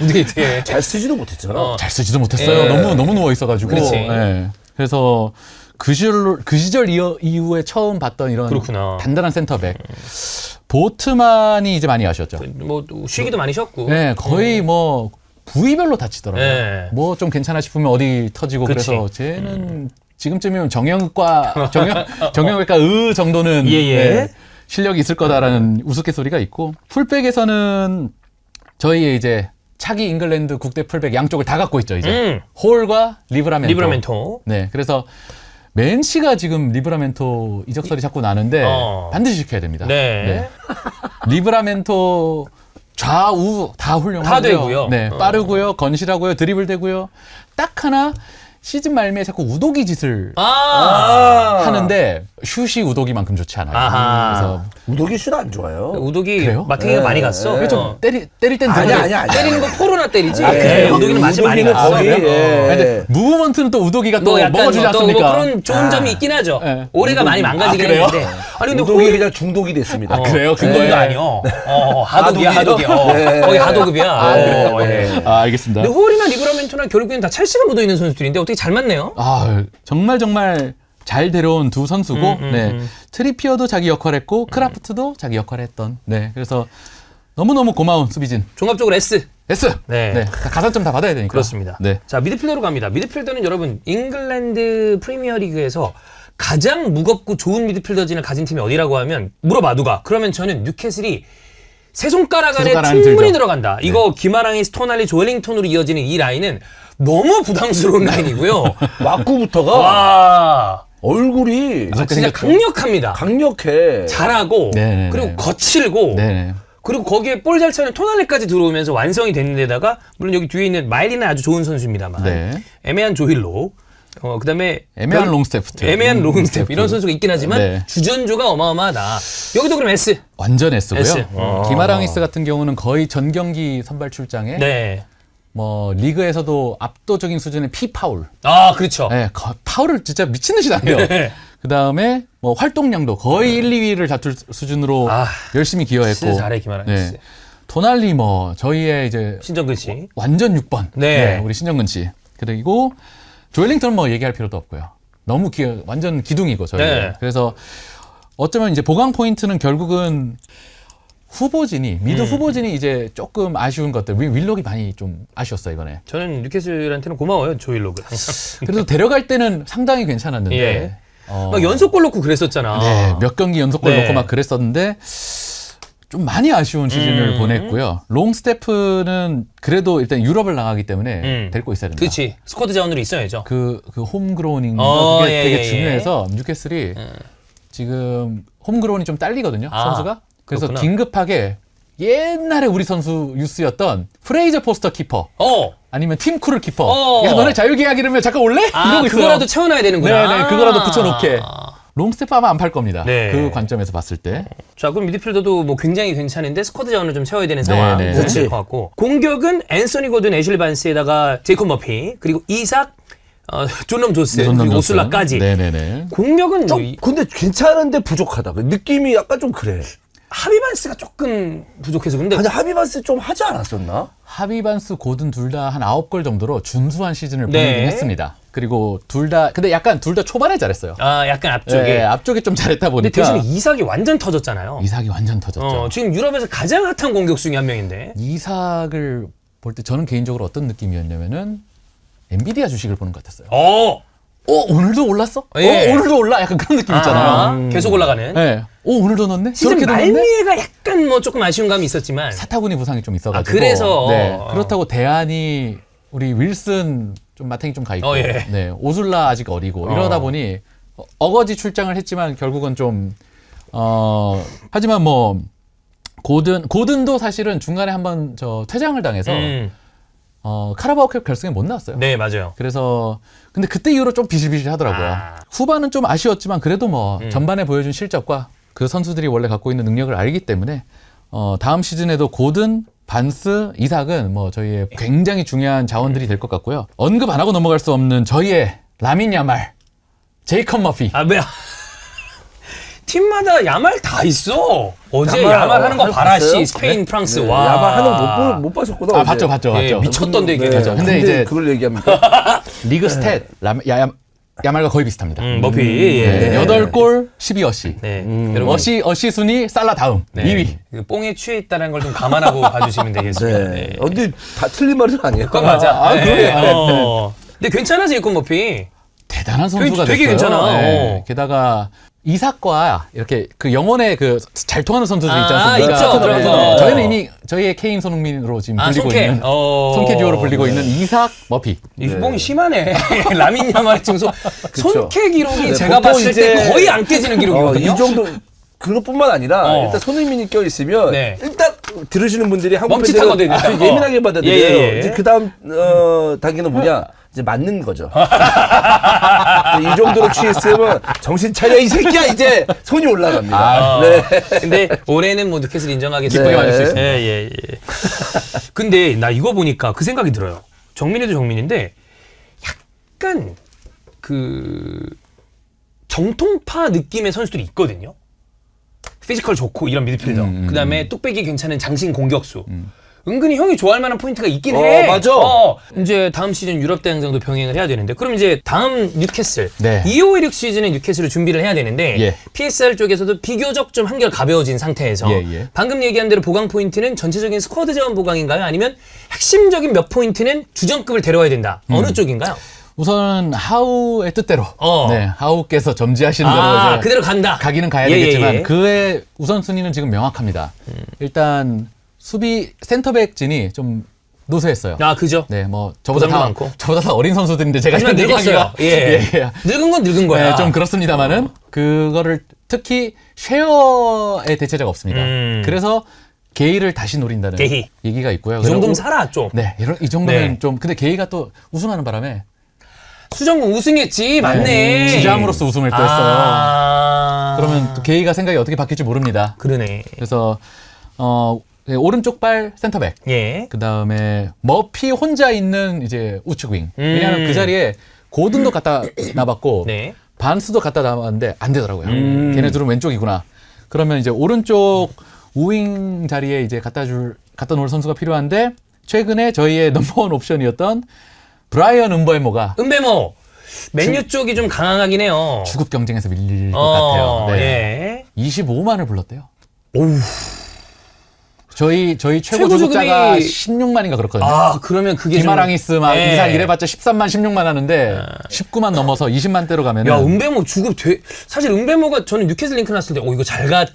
우드게이트에 잘 쓰지도 못했잖아. 잘 쓰지도 못했어요. 예. 너무 누워 있어가지고. 그렇지. 예. 그래서 그 시절 이후에 처음 봤던 이런 그렇구나. 단단한 센터백. 보트만이 이제 많이 아쉬웠죠. 뭐 쉬기도 많이 쉬었고. 네, 거의 뭐 부위별로 다치더라고요. 네. 뭐 좀 괜찮아 싶으면 어디 터지고 그치. 그래서 쟤는 지금쯤이면 정형외과 정도는 예. 실력이 있을 거다라는 우스갯소리가 있고, 풀백에서는 저희의 이제 차기 잉글랜드 국대 풀백 양쪽을 다 갖고 있죠, 이제. 홀과 리브라멘토. 리브라멘토. 네, 그래서 맨시가 지금 리브라멘토 이적설이 자꾸 나는데 반드시 지켜야 됩니다. 네. 리브라멘토 좌우 다 훌륭하고요. 다 되고요. 네, 빠르고요, 건실하고요, 드리블 되고요. 딱 하나 시즌 말미에 자꾸 우도기 짓을 하는데 슛이 우도기만큼 좋지 않아요. 아하. 그래서 우독이 슛 안 좋아요. 우독이 그래요? 마탱이가 많이 갔어. 그게 좀 때릴 땐 아니야. 때리는 거 포로나 때리지. 그래요? 우독이는 맛이 많이 우독이는 갔어. 거의, 예. 근데 무브먼트는 또 우도기가 또 뭐 약간 먹어주지 또 않습니까? 뭐 그런 좋은 점이 있긴 하죠. 네. 올해가 많이 망가지긴 그래요? 했는데. 아니 근데 우독이 홀 그냥 중독이 됐습니다. 그래요? 중독이가 아니요. 하독이야. 하독이요? 네. 거의 하독급이야. 그래요? 예. 알겠습니다. 근데 홀이나 리브라멘토나 결국엔 다 첼시가 묻어 있는 선수들인데 어떻게 잘 맞네요. 정말 잘 데려온 두 선수고, 트리피어도 자기 역할을 했고, 크라프트도 자기 역할을 했던, 그래서 너무너무 고마운 수비진. 종합적으로 S. S! 네. 가산점 다 받아야 되니까. 그렇습니다. 네. 자, 미드필더로 갑니다. 미드필더는 여러분, 잉글랜드 프리미어리그에서 가장 무겁고 좋은 미드필더진을 가진 팀이 어디라고 하면 물어봐 누가. 그러면 저는 뉴캐슬이 세 손가락 안에 손가락 안에 충분히 들죠. 들어간다. 이거 김아랑이 스토날리 조엘링턴으로 이어지는 이 라인은 너무 부담스러운 라인이고요. 와꾸부터가 와, 얼굴이 진짜 강력합니다. 강력해. 잘하고 네네네. 그리고 거칠고 네. 그리고 거기에 볼 잘 차는 토날레까지 들어오면서 완성이 됐는 데다가 물론 여기 뒤에 있는 마일리는 아주 좋은 선수입니다만 네. 애매한 조힐로 그다음에 애매한 롱스테프. 애매한 롱스텝 이런 선수가 있긴 하지만 네. 주전조가 어마어마하다. 여기도 그럼 S. 완전 S고요. S. 김아랑이스 같은 경우는 거의 전 경기 선발 출장에 네. 뭐 리그에서도 압도적인 수준의 피파울. 아 그렇죠. 네, 파울을 진짜 미친 듯이 당해요. 네. 그다음에 뭐 활동량도 거의 1, 2위를 다툴 수준으로 열심히 기여했고. 진짜 잘해 김아랑이스. 토날리 뭐 저희의 이제 신정근 씨. 완전 6번. 네. 우리 신정근 씨. 그리고 조엘링턴 뭐 얘기할 필요도 없고요. 너무 완전 기둥이고 저희. 네. 그래서 어쩌면 이제 보강 포인트는 결국은 후보진이 미드 후보진이 이제 조금 아쉬운 것들. 윌록이 많이 좀 아쉬웠어 이번에. 저는 뉴캐슬한테는 고마워요 조일록을 항상. 그래도 데려갈 때는 상당히 괜찮았는데. 예. 막 연속골 넣고 그랬었잖아. 네, 몇 경기 연속골 네. 넣고 막 그랬었는데 좀 많이 아쉬운 시즌을 보냈고요. 롱스테프는 그래도 일단 유럽을 나가기 때문에 데리고 있어야 된다. 그렇지. 스쿼드 자원으로 있어야죠. 그 홈그로닝 그게 예, 되게 예, 중요해서 뉴캐슬이 지금 홈그로운이 좀 딸리거든요. 선수가. 그래서 그렇구나. 긴급하게 옛날에 우리 선수 유스였던 프레이저 포스터 키퍼 아니면 팀 쿠를 키퍼. 야 너네 자유계약 이러면 잠깐 올래? 이러고 있어요. 그거라도 채워놔야 되는구나. 네네 그거라도 붙여놓게. 롱스테프 아마 안 팔 겁니다. 네. 그 관점에서 봤을 때. 자, 그럼 미드필더도 뭐 굉장히 괜찮은데 스쿼드 자원을 좀 채워야 되는 상황. 네. 될것 같고. 공격은 앤서니 고든, 애슐리 반스에다가 제이콥 머피, 그리고 이삭, 존럼 조스, 그리고 오슬라까지. 네네네. 공격은 뭐 근데 괜찮은데 부족하다. 그 느낌이 약간 좀 그래. 하비반스가 조금 부족해서 근데 아니 하비반스 좀 하지 않았었나? 하비반스 고든 둘 다 한 9골 정도로 준수한 시즌을 네. 보내긴 했습니다. 그리고 둘 다 근데 약간 둘 다 초반에 잘했어요. 약간 앞쪽에. 네, 앞쪽에 좀 잘했다 근데 보니까 대신에 이삭이 완전 터졌잖아요. 이삭이 완전 터졌죠. 지금 유럽에서 가장 핫한 공격수 중에 한 명인데. 이삭을 볼 때 저는 개인적으로 어떤 느낌이었냐면은 엔비디아 주식을 보는 것 같았어요. 오늘도 올랐어? 예. 오늘도 올라? 약간 그런 느낌 있잖아요. 계속 올라가는. 네. 오늘도 넣었네? 시즌 저렇게도 넣었네? 말미에가 약간 뭐 조금 아쉬운 감이 있었지만. 사타구니 부상이 좀 있어가지고. 그래서. 네. 그렇다고 대안이 우리 윌슨 좀 마탱이 좀 가 있고. 예. 네. 오술라 아직 어리고. 이러다 보니 어거지 출장을 했지만 결국은 좀 하지만 뭐 고든도 사실은 중간에 한번 퇴장을 당해서 카라바오컵 결승에 못 나왔어요. 네, 맞아요. 그래서 근데 그때 이후로 좀 비실비실 하더라고요. 후반은 좀 아쉬웠지만 그래도 뭐 전반에 보여준 실적과 그 선수들이 원래 갖고 있는 능력을 알기 때문에 다음 시즌에도 고든, 반스, 이삭은 뭐 저희의 굉장히 중요한 자원들이 될 것 같고요. 언급 안 하고 넘어갈 수 없는 저희의 라민 야말, 제이컵 머피. 뭐야. 팀마다 야말 다 있어. 어제 야말 하는 거 봐라, 씨. 스페인, 프랑스. 네, 와. 야말 하는 거 못 봤었구나. 어제. 봤죠. 예, 미쳤던데, 이게. 네, 근데 근데 이제 그걸 얘기합니까? 리그 스탯, 야말과 거의 비슷합니다. 머피. 네, 8골, 12어시. 네. 여러분. 어시 순위 살라 다음, 2위. 그 뽕에 취해 있다는 걸 좀 감안하고 봐주시면 되겠습니다. 네. 근데 다 틀린 말은 아니에요. 그건 맞아. 그러게요. 근데 괜찮아, 제이콥 머피. 대단한 선수가 되게 됐어요. 괜찮아. 네. 게다가 이삭과 이렇게 그 영혼의 그 잘 통하는 선수들 있지 아, 않습니까? 있죠. 네. 그럼. 저희는 이미 저희의 케인 손흥민으로 지금 불리고 손캐. 있는 손캐 듀오로 불리고 있는 이삭 머피. 이수봉이 심하네. 라민 야말의 증소. 손캐 기록이 네, 제가 보통 봤을 때 이제 거의 안 깨지는 기록이거든요. 이 정도 그것뿐만 아니라 일단 손흥민이 껴 있으면 네. 일단 들으시는 분들이 한국 멈칫하거든요. 팬들은 아주 예민하게 받아들여요. 예. 이제 그다음 단계는 뭐냐? 이제 맞는 거죠. 이 정도로 취했으면 정신 차려 이 새끼야 이제 손이 올라갑니다. 네. 근데 올해는 뭐 뉴캐슬 인정하겠습니다. 기쁘게 맞을 수 있습니다. 예. 근데 나 이거 보니까 그 생각이 들어요. 정민이도 정민인데 약간 그 정통파 느낌의 선수들이 있거든요. 피지컬 좋고 이런 미드필더. 그다음에 뚝배기 괜찮은 장신 공격수. 은근히 형이 좋아할 만한 포인트가 있긴 해. 맞아. 이제 다음 시즌 유럽 대항전도 병행을 해야 되는데 그럼 이제 다음 뉴캐슬 네. 2516 시즌에 뉴캐슬을 준비를 해야 되는데 예. PSR 쪽에서도 비교적 좀 한결 가벼워진 상태에서 예. 방금 얘기한 대로 보강 포인트는 전체적인 스쿼드 자원 보강인가요? 아니면 핵심적인 몇 포인트는 주전급을 데려와야 된다. 어느 쪽인가요? 우선 하우의 뜻대로 네, 하우께서 점지하시는 대로 이제 그대로 간다. 가기는 가야 되겠지만 그의 우선순위는 지금 명확합니다. 일단 수비 센터백진이 좀 노쇠했어요. 그죠. 네, 뭐 저보다 부상도 다 많고. 저보다 다 어린 선수들인데 제가 하지만 이런 늙었어요. 얘기하기가- 예. 늙은 건 늙은 거야. 네, 좀 그렇습니다만은 그거를 특히 쉐어의 대체자가 없습니다. 그래서 게이를 다시 노린다는 게이. 얘기가 있고요. 이 정도면 살아 좀. 네, 이 정도면 네. 좀 근데 게이가 또 우승하는 바람에 수정국 우승했지. 맞네. 주장으로서 우승을 또 했어요. 그러면 그러면 또 게이가 생각이 어떻게 바뀔지 모릅니다. 그러네. 그래서 오른쪽 발 센터백. 예. 그 다음에 머피 혼자 있는 이제 우측 윙. 왜냐하면 그 자리에 고든도 갖다 놔봤고 네. 반스도 갖다 놔봤는데 안 되더라고요. 걔네 둘은 왼쪽이구나. 그러면 이제 오른쪽 우윙 자리에 이제 갖다 놓을 선수가 필요한데 최근에 저희의 넘버원 옵션이었던 브라이언 은버에모가 은배모 맨유 쪽이 좀 강하긴 해요. 주급 경쟁에서 밀릴 것 같아요. 네. 예. 25만을 불렀대요. 오우. 저희 최고 최고 주급자가 주급이- 16만인가 그렇거든요. 그러면 그게 디마랑이스 막 예. 이상 이래봤자 13만 16만 하는데 19만 넘어서 20만대로 가면은 야, 은배모 주급 사실 은배모가 저는 뉴캐슬 링크 났을 때 이거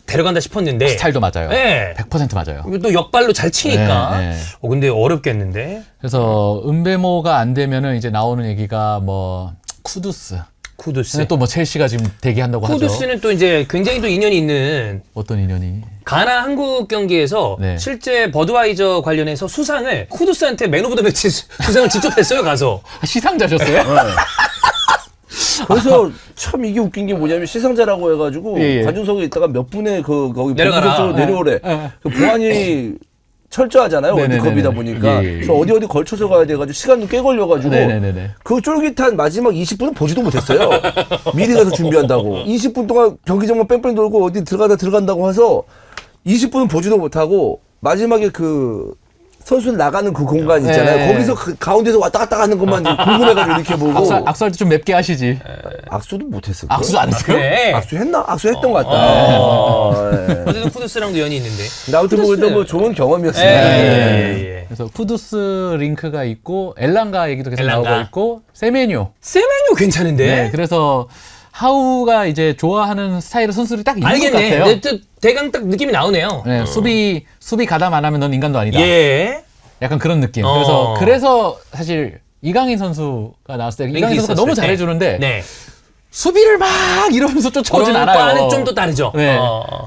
데려간다 싶었는데 스타일도 맞아요. 네. 100% 맞아요. 이거 또 역발로 잘 치니까. 네, 네. 근데 어렵겠는데. 그래서 은배모가 안 되면은 이제 나오는 얘기가 뭐 쿠두스. 쿠두스. 또 뭐 첼시가 지금 대기한다고 하죠. 쿠두스는 또 이제 굉장히 또 인연이 있는 어떤 인연이? 가나 한국 경기에서 네. 실제 버드와이저 관련해서 수상을 쿠두스한테 맨 오브 더 매치 수상을 직접 했어요, 가서. 시상자셨어요? 그래서 참 이게 웃긴 게 뭐냐면 시상자라고 해가지고 예. 관중석에 있다가 몇 분의 거기 내려가라. 본부적으로 내려오래. 그 보안이 철저하잖아요. 네네네네. 월드컵이다 보니까. 예. 그래서 어디 걸쳐서 가야 돼가지고 시간도 꽤 걸려가지고 네네네네. 그 쫄깃한 마지막 20분은 보지도 못했어요. 미리 가서 준비한다고. 20분 동안 경기장만 뺑뺑 돌고 어디 들어간다고 해서 20분은 보지도 못하고 마지막에 그 선수 나가는 그 공간 있잖아요. 네. 거기서 그 가운데서 왔다 갔다 하는 것만 궁금해가지고 이렇게 보고 악수할 때 좀 맵게 하시지. 악수도 못했을 거예요. 악수도 안 했어요? 그래. 악수했나? 악수했던 것 같다. 예. 어쨌든 쿠두스랑도 연이 있는데. 근데 아무튼 뭐 쿠두스. 일단 뭐 좋은 경험이었습니다. 예. 그래서 쿠두스 링크가 있고 엘랑가 얘기도 계속 엘랑가. 나오고 있고 세메뇨. 세메뉴 괜찮은데? 네, 그래서 하우가 이제 좋아하는 스타일의 선수들이 딱 있는 것 알겠네. 같아요. 네, 또 대강 딱 느낌이 나오네요. 네, 수비 가담 안 하면 넌 인간도 아니다. 예. 약간 그런 느낌. 어. 그래서 사실 이강인 선수가 나왔을 때 이강인 선수가 너무 있었을 때. 잘해주는데 네. 수비를 막 이러면서 쫓아오진 그런 않아요. 바는 좀 또 다르죠. 네.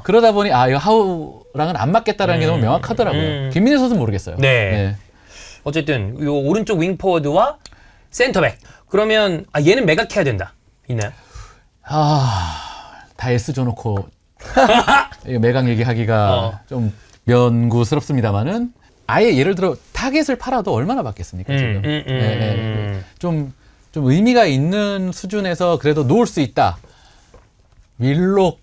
그러다 보니 이거 하우랑은 안 맞겠다라는 게 너무 명확하더라고요. 김민혜 선수는 모르겠어요. 네. 어쨌든 요 오른쪽 윙포워드와 센터백. 그러면 얘는 매각해야 된다. 있나요? 다 S 줘놓고 이 매각 얘기하기가 좀 면구스럽습니다만은 아예 예를 들어 타겟을 팔아도 얼마나 받겠습니까 지금? 좀 의미가 있는 수준에서 그래도 놓을 수 있다. 윌록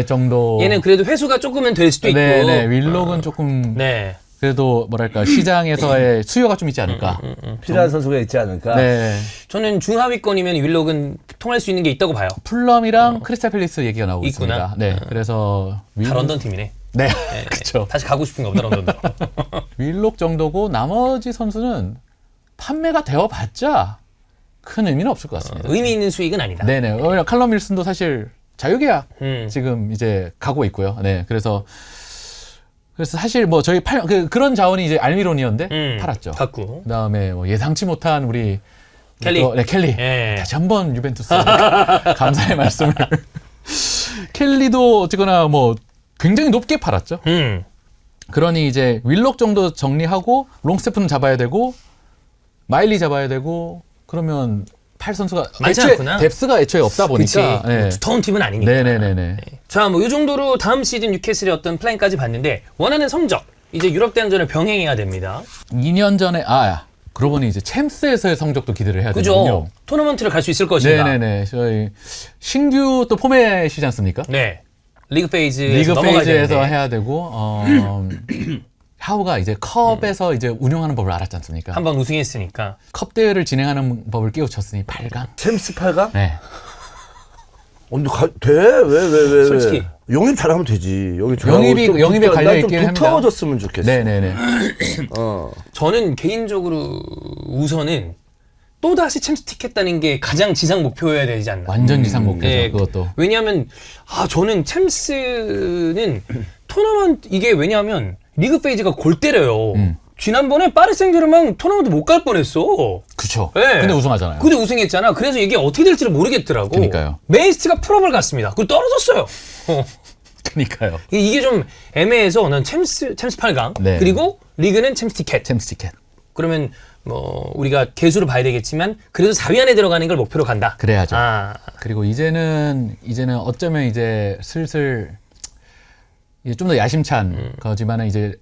정도. 얘는 그래도 회수가 조금은 될 수도 있고. 네, 윌록은 조금 네. 그래도 뭐랄까 시장에서의 수요가 좀 있지 않을까. 필요한 선수가 있지 않을까. 네. 저는 중하위권이면 윌록은 통할 수 있는 게 있다고 봐요. 풀럼이랑 크리스탈 팰리스 얘기가 나오고 있구나. 있습니다. 네, 그래서 다 런던 팀이네. 네, 그렇죠. 다시 가고 싶은가 보다 런던으로. 윌록 정도고 나머지 선수는 판매가 되어봤자 큰 의미는 없을 것 같습니다. 의미 있는 수익은 아니다. 네네. 왜냐면 칼럼 윌슨도 사실 자유계약 지금 이제 가고 있고요. 네. 그래서 사실 뭐 저희 그런 자원이 이제 알미론이었는데 팔았죠. 갖고. 그다음에 뭐 예상치 못한 우리 켈리. 네, 켈리. 예. 다시 한번 유벤투스 감사의 말씀을. 켈리도 어쨌거나 뭐 굉장히 높게 팔았죠. 그러니 이제 윌록 정도 정리하고 롱스테프는 잡아야 되고 마일리 잡아야 되고 그러면 팔 선수가 많지 애초에 않구나. 뎁스가 애초에 없다 보니까. 네. 두터운 팀은 아니니까. 네네네네. 자, 뭐 이 정도로 다음 시즌 뉴캐슬의 어떤 플랜까지 봤는데 원하는 성적 이제 유럽 대항전을 병행해야 됩니다. 2년 전에 그러고 보니 이제 챔스에서의 성적도 기대를 해야 그죠? 되거든요. 토너먼트를 갈 수 있을 것인가? 네네네. 저희 신규 또 포맷이지 않습니까? 네. 리그 페이지에서 리그 넘어가야 페이지에서 되는데. 해야 되고 하우가 이제 컵에서 이제 운영하는 법을 알았지 않습니까? 한번 우승했으니까. 컵 대회를 진행하는 법을 깨우쳤으니 8강. 챔스 8강? 네. 근데 돼? 왜? 솔직히. 영입 잘하면 되지. 영입에 갈려있긴 합니다. 두터워졌으면 좋겠어. 네네네. 저는 개인적으로 우선은 또다시 챔스 티켓 따는 게 가장 지상 목표여야 되지 않나. 완전 이상 목표죠. 네, 그것도. 왜냐하면 저는 챔스는 토너먼트 이게 왜냐하면 리그 페이지가 골 때려요. 지난번에 파리 생제르맹 토너먼트 못 갈 뻔했어. 그쵸. 네. 근데 우승하잖아요. 근데 우승했잖아. 그래서 이게 어떻게 될지를 모르겠더라고. 그러니까요. 메이스트가 풀업을 갔습니다. 그리고 떨어졌어요. 그러니까요. 이게 좀 애매해서 난 챔스 8강 네. 그리고 리그는 챔스 티켓. 챔스 티켓. 그러면 뭐 우리가 개수를 봐야 되겠지만 그래도 4위 안에 들어가는 걸 목표로 간다. 그래야죠. 그리고 이제는 어쩌면 이제 슬슬 좀 더 야심찬 거지만은 이제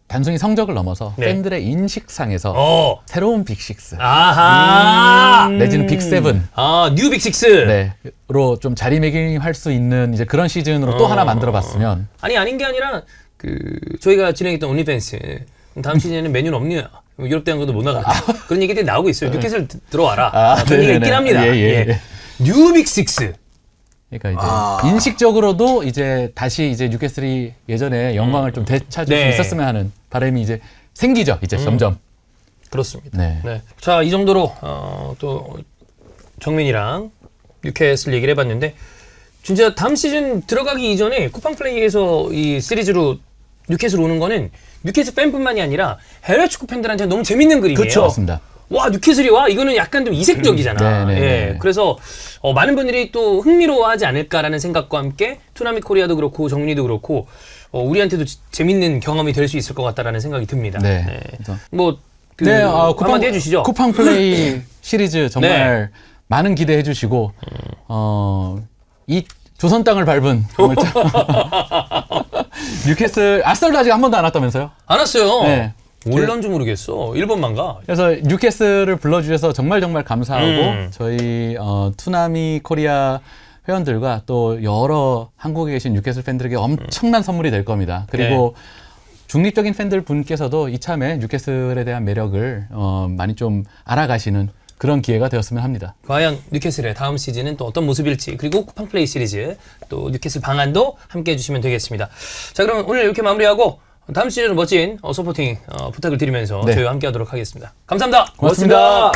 단순히 성적을 넘어서 네. 팬들의 인식상에서 새로운 빅6 아하. 내지는 빅7 뉴 빅6. 네로 좀 자리매김할 수 있는 이제 그런 시즌으로 또 하나 만들어봤으면 아닌 게 아니라 저희가 진행했던 온리팬스 다음 시즌에는 메뉴는 없냐. 유럽 대항전도 못 나간다. 그런 얘기들이 나오고 있어요. 뉴캐슬 들어와라. 그런 얘기가 있긴 합니다. 뉴 빅6. 그러니까 이제 인식적으로도 이제 다시 이제 뉴캐슬이 예전에 영광을 좀 되찾을 수 있었으면 하는 바람이 이제 생기죠. 이제 점점. 그렇습니다. 네. 자, 이 정도로 또 정민이랑 뉴캐슬 얘기를 해봤는데 진짜 다음 시즌 들어가기 이전에 쿠팡 플레이에서 이 시리즈로 뉴캐슬 오는 거는 뉴캐슬 팬뿐만이 아니라 해외 축구 팬들한테 너무 재밌는 그림이에요. 그쵸. 그렇습니다. 와, 뉴캐슬이 와? 이거는 약간 좀 이색적이잖아. 네네네. 예, 그래서 많은 분들이 또 흥미로워하지 않을까라는 생각과 함께 투나미 코리아도 그렇고 정리도 그렇고 우리한테도 재밌는 경험이 될 수 있을 것 같다라는 생각이 듭니다. 네. 그래서 뭐 한마디 해주시죠. 쿠팡 플레이 시리즈 정말 많은 기대해 주시고 이 조선 땅을 밟은 정말 뉴캐슬 아스널도 아직 한 번도 안 왔다면서요? 안 왔어요. 네. 올런지 모르겠어. 일본만 가. 그래서 뉴캐슬을 불러주셔서 정말 정말 감사하고 저희 투나미 코리아 회원들과 또 여러 한국에 계신 뉴캐슬 팬들에게 엄청난 선물이 될 겁니다. 그리고 중립적인 팬들 분께서도 이참에 뉴캐슬에 대한 매력을 많이 좀 알아가시는 그런 기회가 되었으면 합니다. 과연 뉴캐슬의 다음 시즌은 또 어떤 모습일지 그리고 쿠팡 플레이 시리즈 또 뉴캐슬 방안도 함께 해주시면 되겠습니다. 자, 그럼 오늘 이렇게 마무리하고 다음 시즌은 멋진 서포팅 부탁을 드리면서 저희와 함께 하도록 하겠습니다. 감사합니다. 고맙습니다.